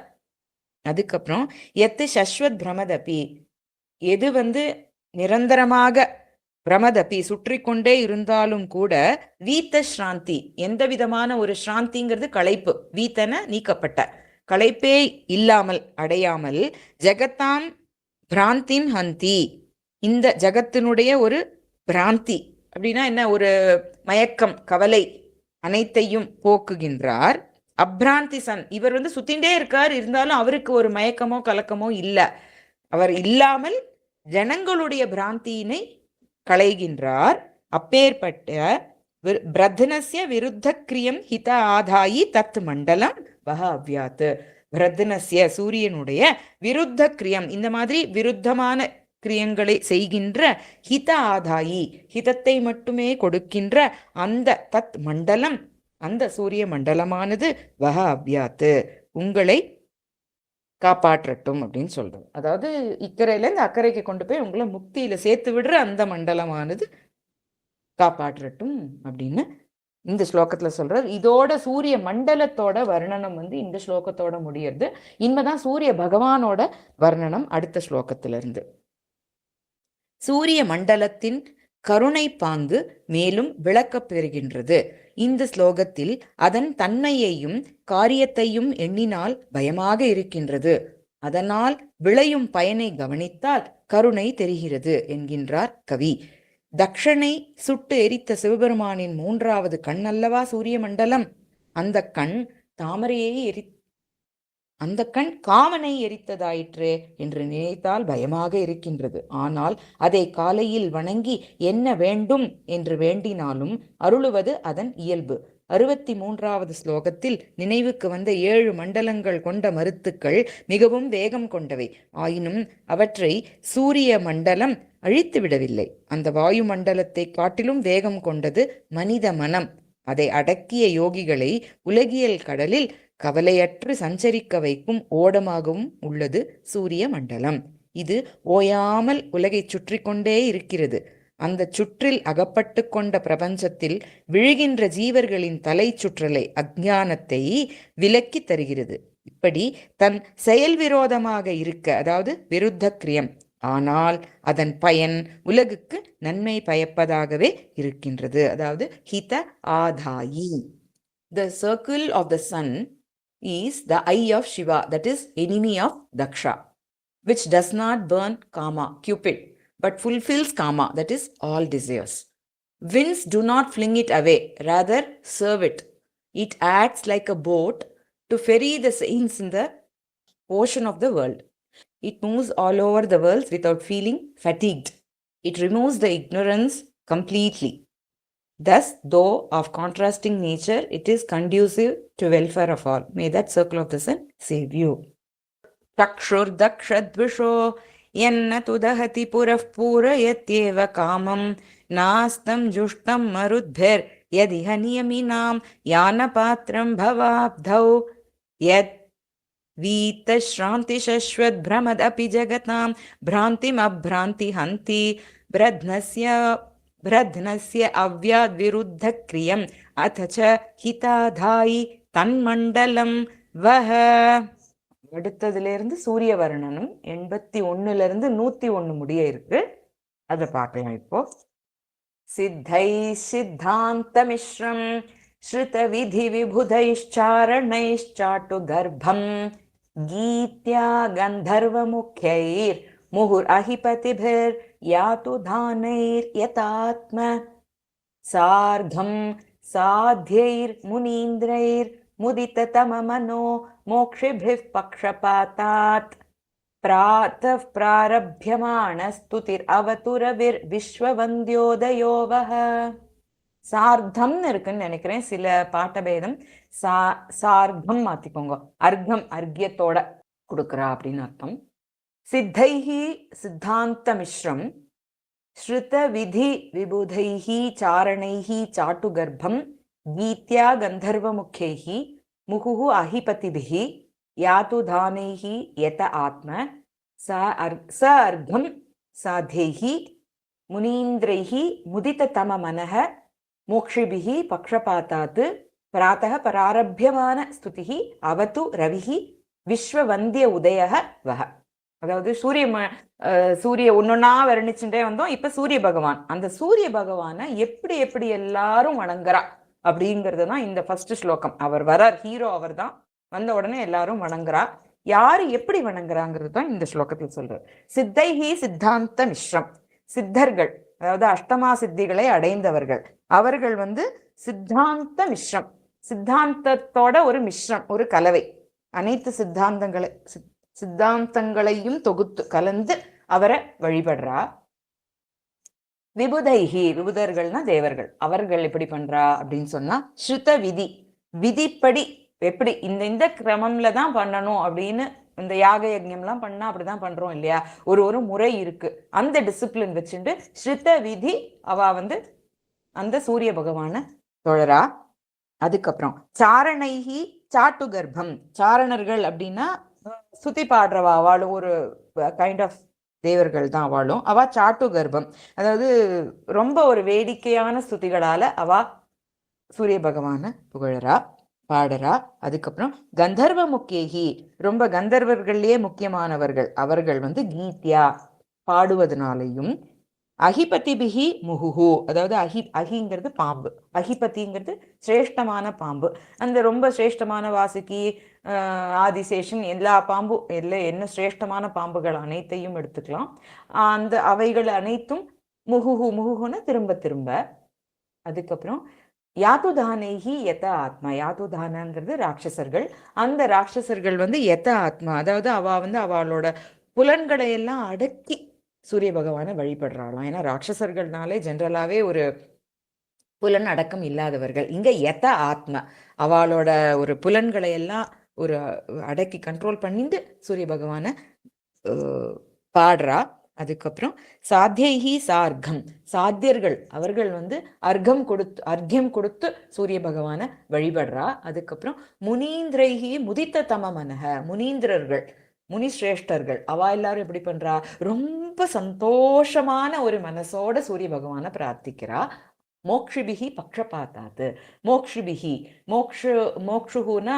அதுக்கப்புறம் எத்து சஸ்வத் பிரமதபி, எது நிரந்தரமாக பிரமதபி சுற்றி கொண்டே இருந்தாலும் கூட, வீத்த ஸ்ராந்தி, எந்த விதமான ஒரு ஸ்ராந்திங்கிறது களைப்பு, வீத்தன நீக்கப்பட்ட, களைப்பே இல்லாமல் அடையாமல், ஜெகத்தாம் பிராந்தின் ஹந்தி, இந்த ஜகத்தினுடைய ஒரு பிராந்தி அப்படின்னா என்ன, ஒரு மயக்கம் கவலை அனைத்தையும் போக்குகின்றார். அப்ராந்தி சன், இவர் சுத்திண்டே இருக்கார், இருந்தாலும் அவருக்கு ஒரு மயக்கமோ கலக்கமோ இல்லை, அவர் இல்லாமல் ஜனங்களுடைய பிராந்தியினை களைகின்றார். அப்பேற்பட்ட பிரத்னஸ்ய விருத்த கிரியம் ஹித ஆதாயி தத் மண்டலம் வஹ அவ்யாத். பிரத்னஸ்ய சூரியனுடைய விருத்த கிரியம், இந்த மாதிரி விருத்தமான கிரியங்களை செய்கின்ற ஹித ஆதாயி, ஹிதத்தை மட்டுமே கொடுக்கின்ற அந்த தத் மண்டலம், அந்த சூரிய மண்டலமானது வஹ அவ்யாத், உங்களை காப்பாற்றட்டும் அப்படின்னு சொல்றது. அதாவது இக்கரையிலேருந்து அக்கறைக்கு கொண்டு போய் உங்களை முக்தியில சேர்த்து விடுற அந்த மண்டலமானது காப்பாற்றட்டும் அப்படின்னு இந்த ஸ்லோகத்துல சொல்றார். இதோட சூரிய மண்டலத்தோட வர்ணனம் இந்த ஸ்லோகத்தோட முடியறது. இனிமேதான் சூரிய பகவானோட வர்ணனம் அடுத்த ஸ்லோகத்துல இருந்து. சூரிய மண்டலத்தின் கருணை பாங்கு மேலும் விளக்கப் பெறுகின்றது. இந்த ஸ்லோகத்தில் அதன் தன்மையையும் காரியத்தையும் எண்ணினால் பயமாக இருக்கின்றது. அதனால் விளையும் பயனை கவனித்தால் கருணை தெரிகிறது என்கின்றார் கவி. தக்ஷனை சுட்டு எரித்த சிவபெருமானின் 3வது கண் அல்லவா சூரிய மண்டலம். அந்த கண் தாமரையை அந்த கண் காமனை எரித்ததாயிற்றே என்று நினைத்தால் பயமாக இருக்கின்றது. ஆனால் அதை காலையில் வணங்கி என்ன வேண்டும் என்று வேண்டினாலும் அருளுவது அதன் இயல்பு. 63வது ஸ்லோகத்தில் நினைவுக்கு வந்த 7 மண்டலங்கள் கொண்ட மருத்துக்கள் மிகவும் வேகம் கொண்டவை. ஆயினும் அவற்றை சூரிய மண்டலம் அழித்து விடவில்லை. அந்த வாயு மண்டலத்தை காட்டிலும் வேகம் கொண்டது மனித மனம். அதை அடக்கிய யோகிகளை உலகியல் கடலில் கவலையற்று சஞ்சரிக்க வைக்கும் ஓடமாகவும் உள்ளது சூரிய மண்டலம். இது ஓயாமல் உலகை சுற்றி கொண்டே இருக்கிறது. அந்த சுற்றில் அகப்பட்டு கொண்ட பிரபஞ்சத்தில் விழுகின்ற ஜீவர்களின் தலை சுற்றலை, அஜ்ஞானத்தை விலக்கி தருகிறது. இப்படி தன் செயல் விரோதமாக இருக்க, அதாவது விருத்த கிரியம், ஆனால் அதன் பயன் உலகுக்கு நன்மை பயப்பதாகவே இருக்கின்றது. அதாவது ஹித ஆதாயி. The circle of the sun is the eye of Shiva, that is enemy of Daksha, which does not burn Kama, Cupid, but fulfills Kama, that is all desires. Winds do not fling it away, rather serve it. It acts like a boat to ferry the saints in the ocean of the world. It moves all over the world without feeling fatigued. It removes the ignorance completely. Thus, though of contrasting nature, it is conducive to welfare of all. May that circle of the sun save you. Takshur dakshadvisho yanna tudahati purah purayatyeva kamam nastam jushtam marudbhir yadiha niyaminam yana patram bhavabdhau yad vita shranti shashwat brahmad api jagatam bhrantim abhranti hanti பிரத்னஸ்ய அவ்யாத் விருத்த கிரியம் அத்தச ஹிதாதாயி தன்மண்டலம் வஹ. அடுத்ததுலேருந்து சூரிய வர்ணனம் 81லிருந்து 101 முடிய இருக்கு. அதை பார்க்கலாம் இப்போ. சித்தை சித்தாந்த மிஸ்ரம் ஸ்ருத விதி விபுதைச்சாரணைச்சாட்டு கர்ப்பம் கீத்யா கந்தர்வ முಖ್யைர் முஹுர் அஹிபதிபிர் யாத்து தானைர் யதாத்ம சார்கம் சாத்யைர் முனீந்திரைர் முதித தமமனோ மோக்ஷிபிர் பக்ஷபாதாத் பிராதப் பிராரப்யமான ஸ்துதிர் அவதுரவிர் விஸ்வவந்தியோதயோவஹ. சார்த்தம்னு இருக்குன்னு நினைக்கிறேன், சில பாட்டபேதம். சார்க்கம் மாத்திக்கோங்க, அர்க்கம் அர்க்கியத்தோட கொடுக்குறா அப்படின்னு அர்த்தம். சித்தைஹி சித்தாந்த மிஸ்ரம் ஸ்ருத விதி விபுதைஹி சாரணைஹி சாட்டு கர்ப்பம் கீத்யா கந்தர்வமுக்கைஹி முகுஹு அஹிபதிபிஹி யாது தானைஹி யத ஆத்ம ச அர்த்தம் சாதேஹி முனீந்திரைஹி முதிததம மனஹ மோக்ஷிபிஹி பக்ஷபாதாத் பிராத்தः பராரப்யமான ஸ்துதிஹி அவது ரவிஹி விஸ்வவந்திய உதயஹ வஹ. அதாவது சூரிய ஒன்னொன்னா வர்ணிச்சுட்டே வந்தோம். இப்ப சூரிய பகவான், அந்த சூரிய பகவானை எப்படி எப்படி எல்லாரும் வணங்குறா அப்படிங்கிறது தான் இந்த ஃபர்ஸ்ட் ஸ்லோகம். அவர் வரார், ஹீரோ அவர் தான். வந்த உடனே எல்லாரும் வணங்குறா. யாரு எப்படி வணங்குறாங்கிறது தான் இந்த ஸ்லோகத்தில் சொல்றார். சித்தைஹி சித்தாந்த மிஸ்ரம், சித்தர்கள் அதாவது அஷ்டமா சித்திகளை அடைந்தவர்கள், அவர்கள் சித்தாந்த மிஸ்ரம், சித்தாந்தத்தோட ஒரு மிஸ்ரம், ஒரு கலவை, அனைத்து சித்தாந்தங்களையும் தொகுத்து கலந்து அவரை வழிபடுறா. விபுதைஹி, விபுதர்கள்னா தேவர்கள், அவர்கள் எப்படி பண்றா அப்படின்னு சொன்னா ஸ்ருத விதி, விதிப்படி எப்படி இந்த கிரமம்ல தான் பண்ணணும் அப்படின்னு, இந்த யாக யஜ்ஞம்லாம் பண்ணா அப்படிதான் பண்றோம் இல்லையா, ஒரு முறை இருக்கு. அந்த டிசிப்ளின் வச்சுட்டு ஸ்ருத விதி அவ அந்த சூரிய பகவான தொழறா. அதுக்கப்புறம் சாரணைஹி சாட்டு கர்ப்பம், சாரணர்கள் அப்படின்னா சுத்தி பாடுறவா, அவளும் ஒரு கைண்ட் ஆஃப் தேவர்கள் தான் அவளும். அவ சாட்டு கர்ப்பம், அதாவது ரொம்ப ஒரு வேடிக்கையான ஸ்துதிகளால அவ சூரிய பகவான புகழறா, பாடுறா. அதுக்கப்புறம் கந்தர்வ முக்கியகி, ரொம்ப கந்தர்வர்கள்லயே முக்கியமானவர்கள், அவர்கள் கீத்யா பாடுவதனாலையும், அஹிபதிபிஹி முகுஹு, அதாவது அஹிங்கிறது பாம்பு, அஹிபதிங்கிறது சிரேஷ்டமான பாம்பு. அந்த ரொம்ப சிரேஷ்டமான வாசுகி, ஆதிசேஷன், எல்லா பாம்பு என்ன சிரேஷ்டமான பாம்புகள் அனைத்தையும் எடுத்துக்கலாம். அந்த அவைகள் அனைத்தும் முகுஹு, முகுஹுன்னு திரும்ப திரும்ப. அதுக்கப்புறம் யாத்துதானேஹி யத ஆத்மா, யாத்துதானங்கிறது ராட்சசர்கள். அந்த ராட்சசர்கள் யத ஆத்மா, அதாவது அவளோட புலன்களை எல்லாம் அடக்கி சூரிய பகவானை வழிபடுறாளாம். ஏன்னா ராட்சசர்கள்னாலே ஜென்ரலாவே ஒரு புலன் அடக்கம் இல்லாதவர்கள். இங்க யத ஆத்மா, அவளோட ஒரு புலன்களை எல்லாம் ஒரு அடக்கி கண்ட்ரோல் பண்ணிட்டு சூரிய பகவானை பாடுறா. அதுக்கப்புறம் சாத்தியைஹி சார்க்கம், சாத்தியர்கள் அவர்கள் அர்க்கியம் கொடுத்து சூரிய பகவானை வழிபடுறா. அதுக்கப்புறம் முனீந்திரைஹி முதித்த தம மனஹ, முனீந்திரர்கள் முனிஸ்ரேஷ்டர்கள் அவ எல்லாரும் எப்படி பண்றா, ரொம்ப சந்தோஷமான ஒரு மனசோட சூரிய பகவானை பிரார்த்திக்கிறா. மோக்ஷிபிஹி பக்ஷபாத்தாத்து, மோக்ஷிபிஹி மோக்ஷுனா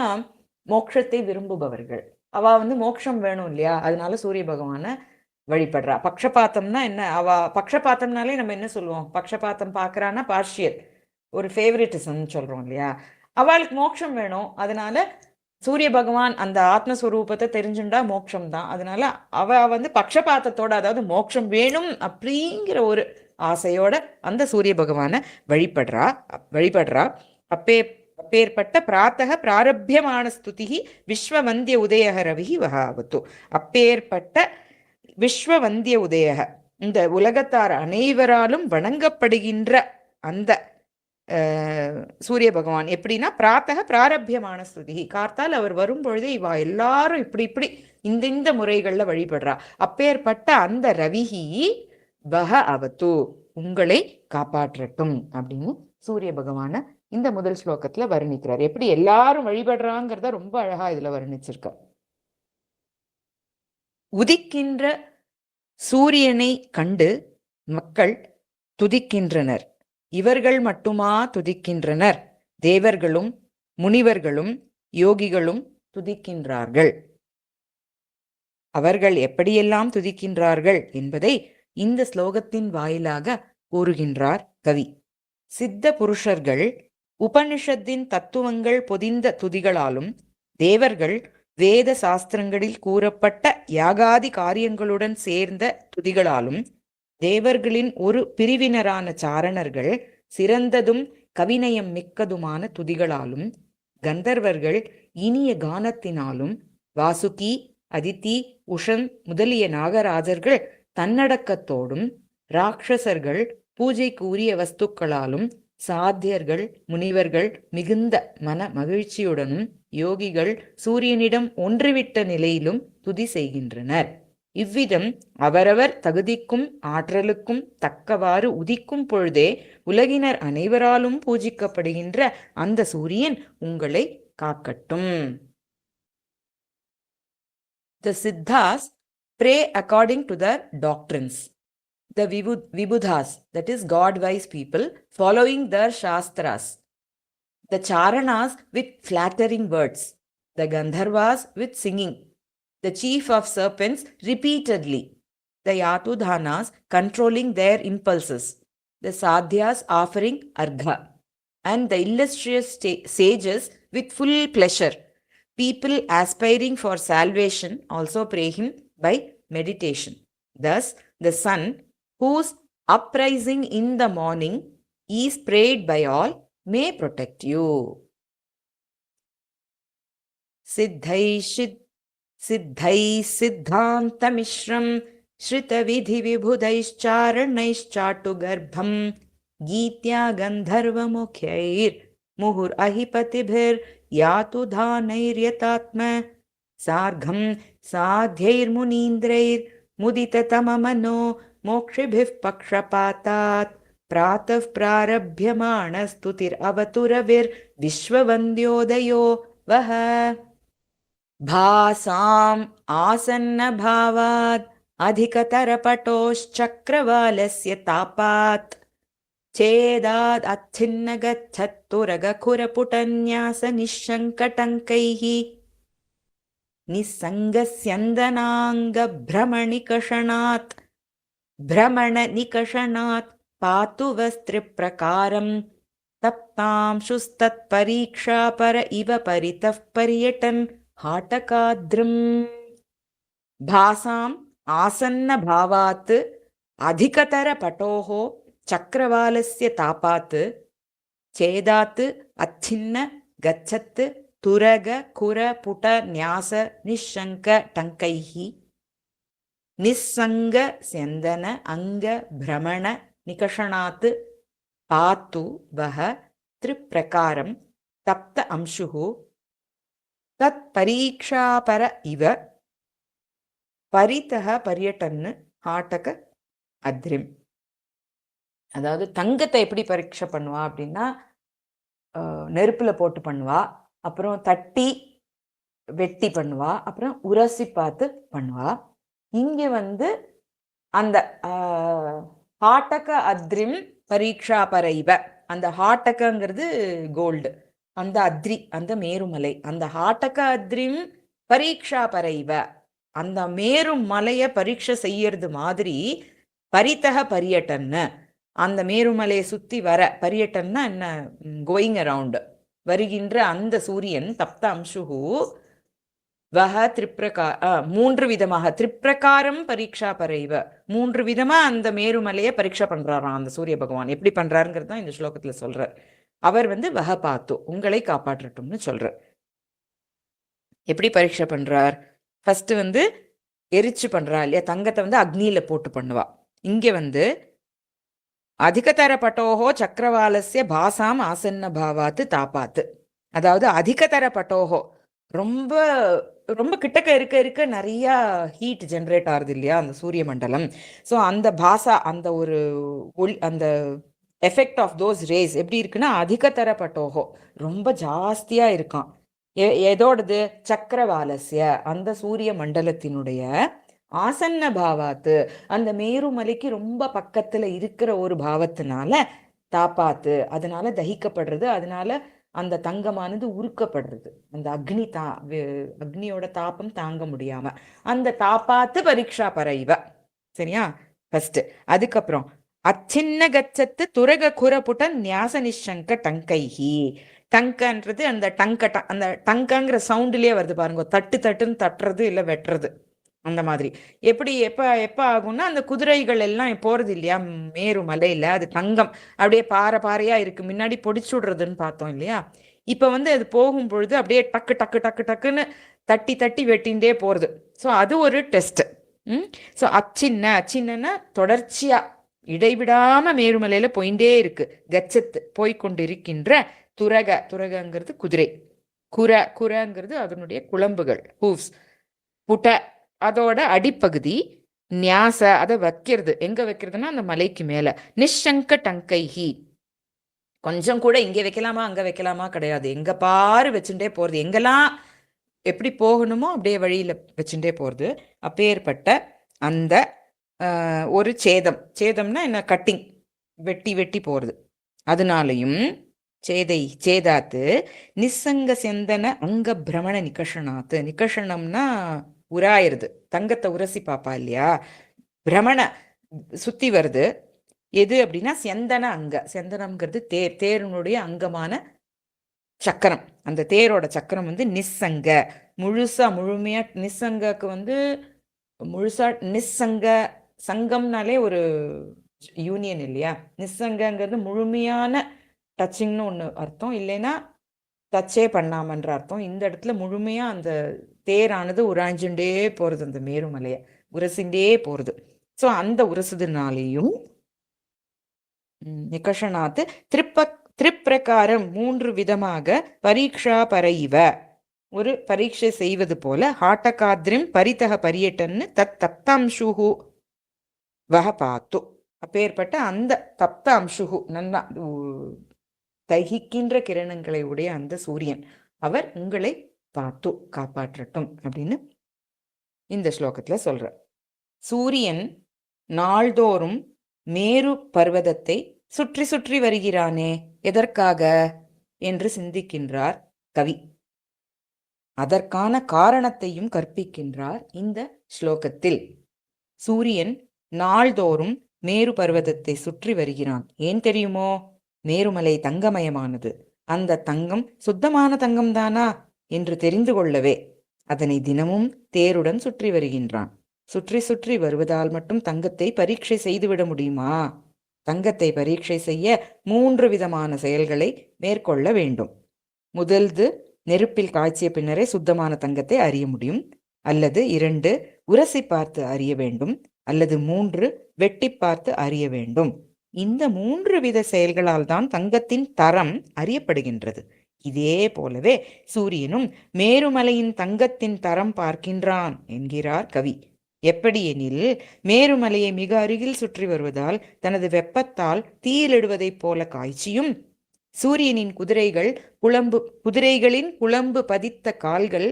மோக்ஷத்தை விரும்புபவர்கள், அவ மோக்ஷம் வேணும் இல்லையா, அதனால சூரிய பகவானை வழிபடுறா. பக்ஷபாத்தம்னா என்ன, அவ பக்ஷபாத்தம்னாலே நம்ம என்ன சொல்லுவோம், பக்ஷபாத்தம் பாக்குறான்னா பார்ஷியல், ஒரு ஃபேவரட்டிசம் சொல்றோம் இல்லையா. அவளுக்கு மோட்சம் வேணும், அதனால சூரிய பகவான் அந்த ஆத்மஸ்வரூபத்தை தெரிஞ்சுண்டா மோட்சம் தான். அதனால அவ பக்ஷபாத்தத்தோட, அதாவது மோட்சம் வேணும் அப்படிங்கிற ஒரு ஆசையோட அந்த சூரிய பகவானை வழிபடுறா. அப்பேற்பட்ட பிராத்தக பிராரப்யமான ஸ்துதிஹி விஸ்வவந்திய உதயஹ ரவிஹி வஹாவத்து, அப்பேற்பட்ட விஸ்வவந்திய உதயக, இந்த உலகத்தார் அனைவராலும் வணங்கப்படுகின்ற அந்த சூரிய பகவான் எப்படின்னா பிராத்தக பிராரப்யமான ஸ்துதி, கார்த்தால் அவர் வரும்பொழுதே இவா எல்லாரும் இப்படி இந்த முறைகள்ல வழிபடுறா. அப்பேற்பட்ட அந்த ரவிஹி பக அவத்து, உங்களை காப்பாற்றட்டும் அப்படின்னு சூரிய பகவான இந்த முதல் ஸ்லோகத்துல வர்ணிக்கிறார். எப்படி எல்லாரும் வழிபடுறாங்கிறத ரொம்ப அழகா இதுல வர்ணிச்சிருக்க. உதிக்கின்ற சூரியனை கண்டு மக்கள் துதிக்கின்றனர். இவர்கள் மட்டுமா துதிக்கின்றனர், தேவர்களும் முனிவர்களும் யோகிகளும் துதிக்கின்றார்கள். அவர்கள் எப்படியெல்லாம் துதிக்கின்றார்கள் என்பதை இந்த ஸ்லோகத்தின் வாயிலாக கூறுகின்றார் கவி. சித்த புருஷர்கள் உபனிஷத்தின் தத்துவங்கள் பொதிந்த துதிகளாலும், தேவர்கள் வேத சாஸ்திரங்களில் கூறப்பட்ட யாகாதி காரியங்களுடன் சேர்ந்த துதிகளாலும், தேவர்களின் ஒரு பிரிவினரான சாரணர்கள் சிறந்ததும் கவிநயம் மிக்கதுமான துதிகளாலும், கந்தர்வர்கள் இனிய கானத்தினாலும், வாசுகி அதித்தி உஷன் முதலிய நாகராஜர்கள் தன்னடக்கத்தோடும், ராட்சசர்கள் பூஜைக்கு உரிய வஸ்துக்களாலும், சாத்தியர்கள் முனிவர்கள் மிகுந்த மன மகிழ்ச்சியுடனும், யோகிகள் சூரியனிடம் ஒன்றுவிட்ட நிலையிலும் துதி செய்கின்றனர். இவ்விதம் அவரவர் தகுதிக்கும் ஆற்றலுக்கும் தக்கவாறு உதிக்கும் பொழுதே உலகினர் அனைவராலும் பூஜிக்கப்படுகின்ற அந்த சூரியன் உங்களை காக்கட்டும். The Siddhas pray according to their doctrines. The Vibudhas, that is God-wise people, following their Shastras. The Charanas with flattering words. The Gandharvas with singing. The chief of serpents repeatedly. The Yatudhanas controlling their impulses. The Sadhyas offering argha. And the illustrious sages with full pleasure. People aspiring for salvation also pray him by meditation. Thus, the sun, whose uprising in the morning is prayed by all, may protect you. Siddhai siddhantamishram shritavidi vibhudaishcharanaischatu garbham gītya gandharva mukhair muhur ahipatibhir यातु धानैर्यतात्मा सार्घं साध्यैर्मुनीन्द्रैर्मुदिततममनो मोक्षिभिः पक्षपातात् प्रातः प्रारभ्यमाणस्तुतिरवतुरविर्विश्ववन्द्योदयो वः भासाम् आसन्नभावात् अधिकतरपटोश्चक्रवालस्य तापात् चेदाद् अच्छिन्न गच्छत्तुरगखुरपुटन्यास निःशङ्कटङ्कैः निस्सङ्गस्यन्दनाङ्गभ्रमणिकषणात् भ्रमणनिकषणात् पातु वस्त्रिप्रकारम् तप्तांशुस्तत्परीक्षापर इव परितः पर्यटन् हाटकाद्रिम् भासाम् आसन्नभावात् अधिकतरपटोः चक्रवालस्य तापात् चेदात् अच्छिन्न गच्छत् तुरग कुर put न्यास निःशङ्क टङ्कैः निस्सङ्ग स्यन्दन अङ्ग भ्रमण निकषणात् पातु वः त्रिप्रकारं तप्त अंशुः तत्परीक्षापर इव परितः पर्यटन् हाटक अद्रिम्. அதாவது தங்கத்தை எப்படி பரீட்சை பண்ணுவா அப்படின்னா, நெருப்புல போட்டு பண்ணுவா, அப்புறம் தட்டி வெட்டி பண்ணுவா, அப்புறம் உரசி பார்த்து பண்ணுவா. இங்க அந்த ஹாட்டக அத்ரிம் பரீட்சா பரைவ, அந்த ஹாட்டகங்கிறது கோல்டு, அந்த அத்ரி அந்த மேருமலை, அந்த ஹாட்டக அத்ரிம் பரீட்சா பரைவ அந்த மேருமலைய பரீட்சை செய்யறது மாதிரி பரித்தக பரியட்டன்னு அந்த மேருமலையை சுத்தி வர, பரியட்டன்னா என்ன, கோயிங் அரவுண்ட் வருகின்ற அந்த சூரியன் தப்த அம்சுகு வஹ மூன்று விதமாக திரிப்பிரகாரம் பரீட்சா பரைவ மூன்று விதமா அந்த மேருமலையை பரீட்சை பண்றாராம் அந்த சூரிய பகவான். எப்படி பண்றாருங்கிறது தான் இந்த ஸ்லோகத்துல சொல்றார். அவர் வஹ பாத்து உங்களை காப்பாற்றட்டும்னு சொல்றார். எப்படி பரீட்சை பண்றார்? ஃபர்ஸ்ட் எரிச்சு பண்றா இல்லையா, தங்கத்தை அக்னியில போட்டு பண்ணுவா. இங்க அதிகதர பட்டோஹோ சக்கரவாலசிய பாசாம் ஆசன்ன பாவாத்து தாப்பாத்து, அதாவது அதிகதர பட்டோஹோ ரொம்ப ரொம்ப கிட்டக்க இருக்க இருக்க நிறைய ஹீட் ஜென்ரேட் ஆகுது இல்லையா அந்த சூரிய மண்டலம். ஸோ அந்த பாசா அந்த ஒரு ஒளி அந்த எஃபெக்ட் ஆஃப் தோஸ் ரேஸ் எப்படி இருக்குன்னா அதிகதர பட்டோஹோ ரொம்ப ஜாஸ்தியா இருக்கான். எதோடது? சக்கரவாலசிய அந்த சூரிய மண்டலத்தினுடைய ஆசன்ன பாவாத்து அந்த மேருமலைக்கு ரொம்ப பக்கத்துல இருக்கிற ஒரு பாவத்தினால தாப்பாத்து அதனால தகிக்கப்படுறது, அதனால அந்த தங்கமானது உருக்கப்படுறது. அந்த அக்னியோட தாப்பம் தாங்க முடியாம அந்த தாப்பாத்து பரீட்சா பரைவ. சரியா? ஃபர்ஸ்ட். அதுக்கப்புறம் அச்சின்ன கச்சத்து துரக குரப்புட்ட ஞாச நிஷங்க டங்கைஹி. டங்கன்றது அந்த அந்த டங்கங்கிற சவுண்ட்லயே வருது பாருங்க, தட்டு தட்டுன்னு தட்டுறது இல்லை வெட்டுறது அந்த மாதிரி. எப்படி எப்ப ஆகும்னா அந்த குதிரைகள் எல்லாம் போறது இல்லையா மேரு மலையில, அது தங்கம் அப்படியே பாறையா இருக்கு, முன்னாடி பொடிச்சு விடுறதுன்னு பார்த்தோம் இல்லையா. இப்ப அது போகும் பொழுது அப்படியே டக்கு டக்கு டக்கு டக்குன்னு தட்டி தட்டி வெட்டின்ண்டே போறது. ஸோ அது ஒரு டெஸ்ட். ஸோ அச்சின்னா தொடர்ச்சியா இடைவிடாம மேருமலையில போயிட்டே இருக்கு. கச்சத்து போய்கொண்டு இருக்கின்ற துரகங்கிறது குதிரை, குரங்கிறது அதனுடைய குழம்புகள், ஹூவ்ஸ். புட்ட அதோட அடிப்பகுதி ஞாச, அதை வைக்கிறது. எங்க வைக்கிறதுனா அந்த மலைக்கு மேல. நிஷங்க டங்கைஹி, கொஞ்சம் கூட இங்கே வைக்கலாமா அங்க வைக்கலாமா கிடையாது. எங்க பாரு வச்சுட்டே போறது. எங்கெல்லாம் எப்படி போகணுமோ அப்படியே வழியில வச்சுட்டே போறது. அப்பேற்பட்ட அந்த ஒரு சேதம். சேதம்னா என்ன? கட்டிங், வெட்டி வெட்டி போறது. அதனாலையும் சேதாத்து நிசங்க செந்தன அங்க பிரமண நிகஷனாத்து. நிகஷனம்னா உராயிருது. தங்கத்தை உரசி பாப்பா இல்லையா? பிரமண சுத்தி வருது. எது அப்படின்னா செந்தன அங்க. செந்தனம்ங்கிறது தேருனுடைய அங்கமான சக்கரம். அந்த தேரோட சக்கரம் நிசங்க, முழுமையா. நிசங்கக்கு முழுசா நிசங்க, சங்கம்னாலே ஒரு யூனியன் இல்லையா? நிசங்கங்கிறது முழுமையான டச்சிங்னு ஒன்று அர்த்தம். இல்லைன்னா டச்சே பண்ணாமன்ற அர்த்தம். இந்த இடத்துல முழுமையா அந்த தேரானது உராஞ்சுண்டே போறது, அந்த மேருமலையை உரசிண்டே போறது. ஸோ அந்த உரசுதுனாலேயும் நிகஷனாத்து திரிப்பிரகாரம் 3 விதமாக பரீட்சா பரைவ, ஒரு பரீட்சை செய்வது போல, ஹாட்டகாத்ரிம் பரிதக பரியட்டன்னு தப்தாம்சுகு வக பாத்து. அப்பேற்பட்ட அந்த தப்தாம்சுகு, நல்லா தகிக்கின்ற கிரணங்களை உடைய அந்த சூரியன் அவர் உங்களை பார்த்து காப்பாற்றட்டும் அப்படின்னு இந்த ஸ்லோகத்துல சொல்ற. சூரியன் நாள்தோறும் மேரு பர்வதத்தை சுற்றி சுற்றி வருகிறானே, எதற்காக என்று சிந்திக்கின்றார் கவி. அதற்கான காரணத்தையும் கற்பிக்கின்றார் இந்த ஸ்லோகத்தில். சூரியன் நாள்தோறும் மேரு பர்வதத்தை சுற்றி வருகிறான். ஏன் தெரியுமோ? மேருமலை தங்கமயமானது. அந்த தங்கம் சுத்தமான தங்கம் தானா என்று தெரிந்து கொள்ளவே அதனை தினமும் தேருடன் சுற்றி வருகின்றான். சுற்றி சுற்றி வருவதால் மட்டும் தங்கத்தை பரீட்சை செய்துவிட முடியுமா? தங்கத்தை பரீட்சை செய்ய 3 விதமான செயல்களை மேற்கொள்ள வேண்டும். முதல்து, நெருப்பில் காய்ச்சிய பின்னரே சுத்தமான தங்கத்தை அறிய முடியும். அல்லது 2, உரசி பார்த்து அறிய வேண்டும். அல்லது 3, வெட்டி பார்த்து அறிய வேண்டும். இந்த 3 வித செயல்களால் தான் தங்கத்தின் தரம் அறியப்படுகின்றது. இதே போலவே சூரியனும் மேருமலையின் தங்கத்தின் தரம் பார்க்கின்றான் என்கிறார் கவி. எப்படி எனில், மேருமலையை மிக அருகில் சுற்றி வருவதால் தனது வெப்பத்தால் தீயிலிடுவதைப் போல காய்ச்சியும், சூரியனின் குதிரைகளின் குழம்பு பதித்த கால்கள்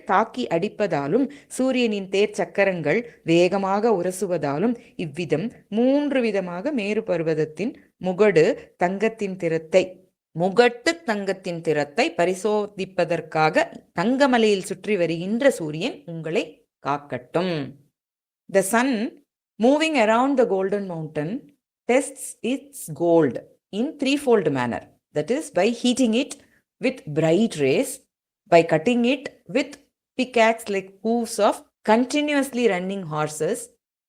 தாக்கி அடிப்பதாலும், சூரியனின் தேர் சக்கரங்கள் வேகமாக உரசுவதாலும், இவ்விதம் 3 விதமாக மேரு பர்வதத்தின் முகட்டு தங்கத்தின் திறத்தை பரிசோதிப்பதற்காக தங்கமலையில் சுற்றி வருகின்ற சூரியன் உங்களை காக்கட்டும். The sun moving around the golden mountain tests its gold in 3-fold manner. That is, by heating it with bright rays, by cutting it with pickaxe-like hoofs of continuously running horses,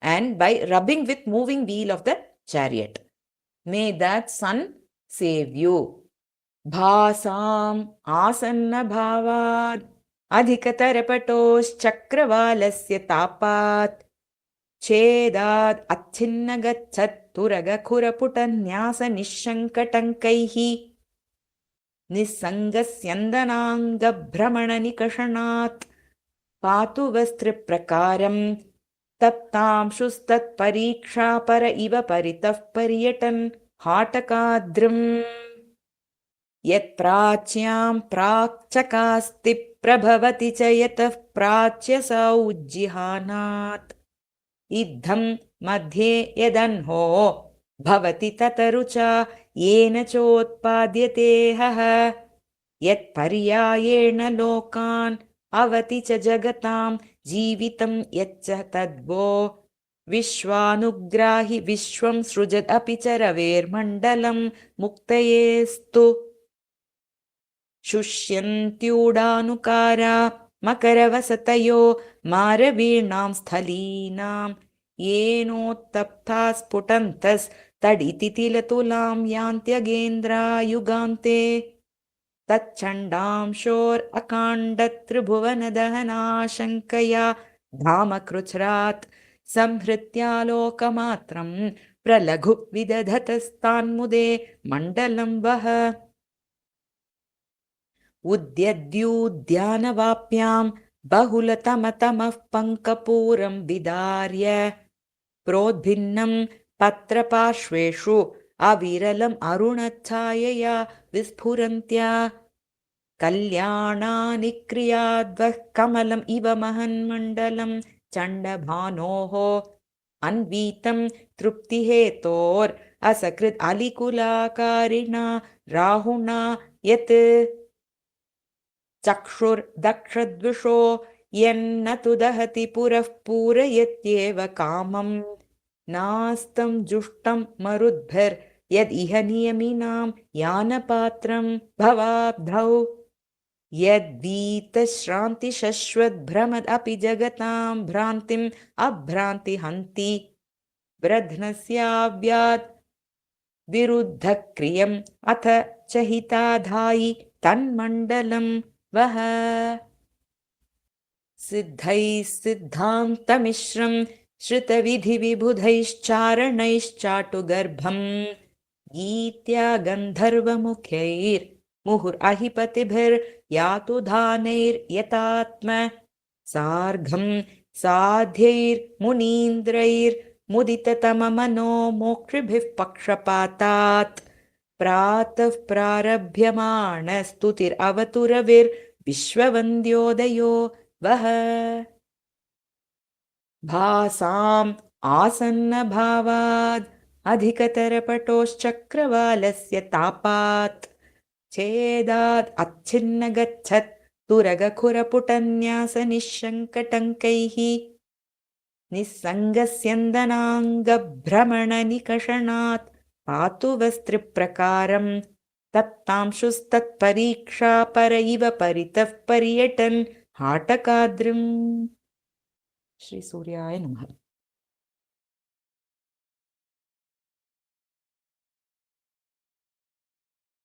and by rubbing with moving wheel of the chariot. May that sun save you. Bhasam asanna bhavad adhikatarapatoschakravālasya tāpāt chedat achinna gachat turaga khuraputanyasa nishankatankaihi nisangasyandananga brahmana nikashanat pātu vastriprakaram taptamshustat parīksha para iva paritaf pariyatan हाटकाद्रिम् यत् प्राच्यां प्राक्चकास्ति प्रभवति च यतः प्राच्यसा उज्जिहानात् इद्धं मध्ये यदन्हो भवति ततरुचा येन चोत्पाद्यते हः यत् पर्यायेण लोकान् अवति च जगतां जीवितं यच्च तद्वो विश्वानुग्राहि विश्वं सृजत् अपि च रवेर्मण्डलं मुक्तयेस्तु शुष्यन्त्यूडानुकारा मकरवसतयो मारवीणां स्थलीनां येनोत्तप्ता स्फुटन्तस्तडितितिलतुलां यान्त्यगेन्द्रायुगान्ते तच्छण्डांशोरकाण्डत्रिभुवनदहनाशङ्कया धामकृच्छ्रात् संहृत्यालोकमात्रं प्रलघु विदधतस्तान्मुदे मण्डलं वः उद्यद्यूद्यानवाप्यां बहुलतमतमः पङ्कपूरं विदार्य प्रोद्भिन्नं पत्रपार्श्वेषु अविरलम् अरुणच्छायया विस्फुरन्त्या कल्याणानि क्रियाद्वः कमलम् इव महन्मण्डलं चण्डभानोः अन्वीतं तृप्तिहेतोर् असकृद् अलिकुलाकारिणा राहुणा यत् चक्षुर्दक्षद्विषो यन्न तु दहति पुरः पूरयत्येव कामम् नास्तं जुष्टं मरुद्भिर्यदिह नियमिनां यानपात्रं भवाब्धौ यद्वीतश्रान्तिशश्वद्भ्रमद् अपि जगतां भ्रान्तिम् अभ्रान्तिहन्ति व्रध्नस्याव्याद् विरुद्धक्रियम् अथ च हिताधायि तन्मण्डलं वः सिद्धैः सिद्धान्तमिश्रं श्रुतविधिविबुधैश्चारणैश्चाटुगर्भं गीत्या गन्धर्वमुखैर्मुहुरहिपतिभिर्यातु धानैर्यतात्म सार्धं साध्यैर्मुनीन्द्रैर्मुदिततममनो मोक्षिभिः पक्षपातात् प्रातः प्रारभ्यमाणस्तुतिरवतु रविर्विश्ववन्द्योदयो वः भासाम् आसन्नभावाद् अधिकतरपटोश्चक्रवालस्य तापात् छेदाद् अच्छिन्नगच्छत् तुरगखुरपुटन्यासनिःशङ्कटङ्कैः निस्सङ्गस्यन्दनाङ्गभ्रमणनिकषणात् पातु वस्त्रिप्रकारम् तत्तांशुस्तत्परीक्षापर इव परितः पर्यटन् हाटकाद्रिम्. श्री सूर्याय नमः.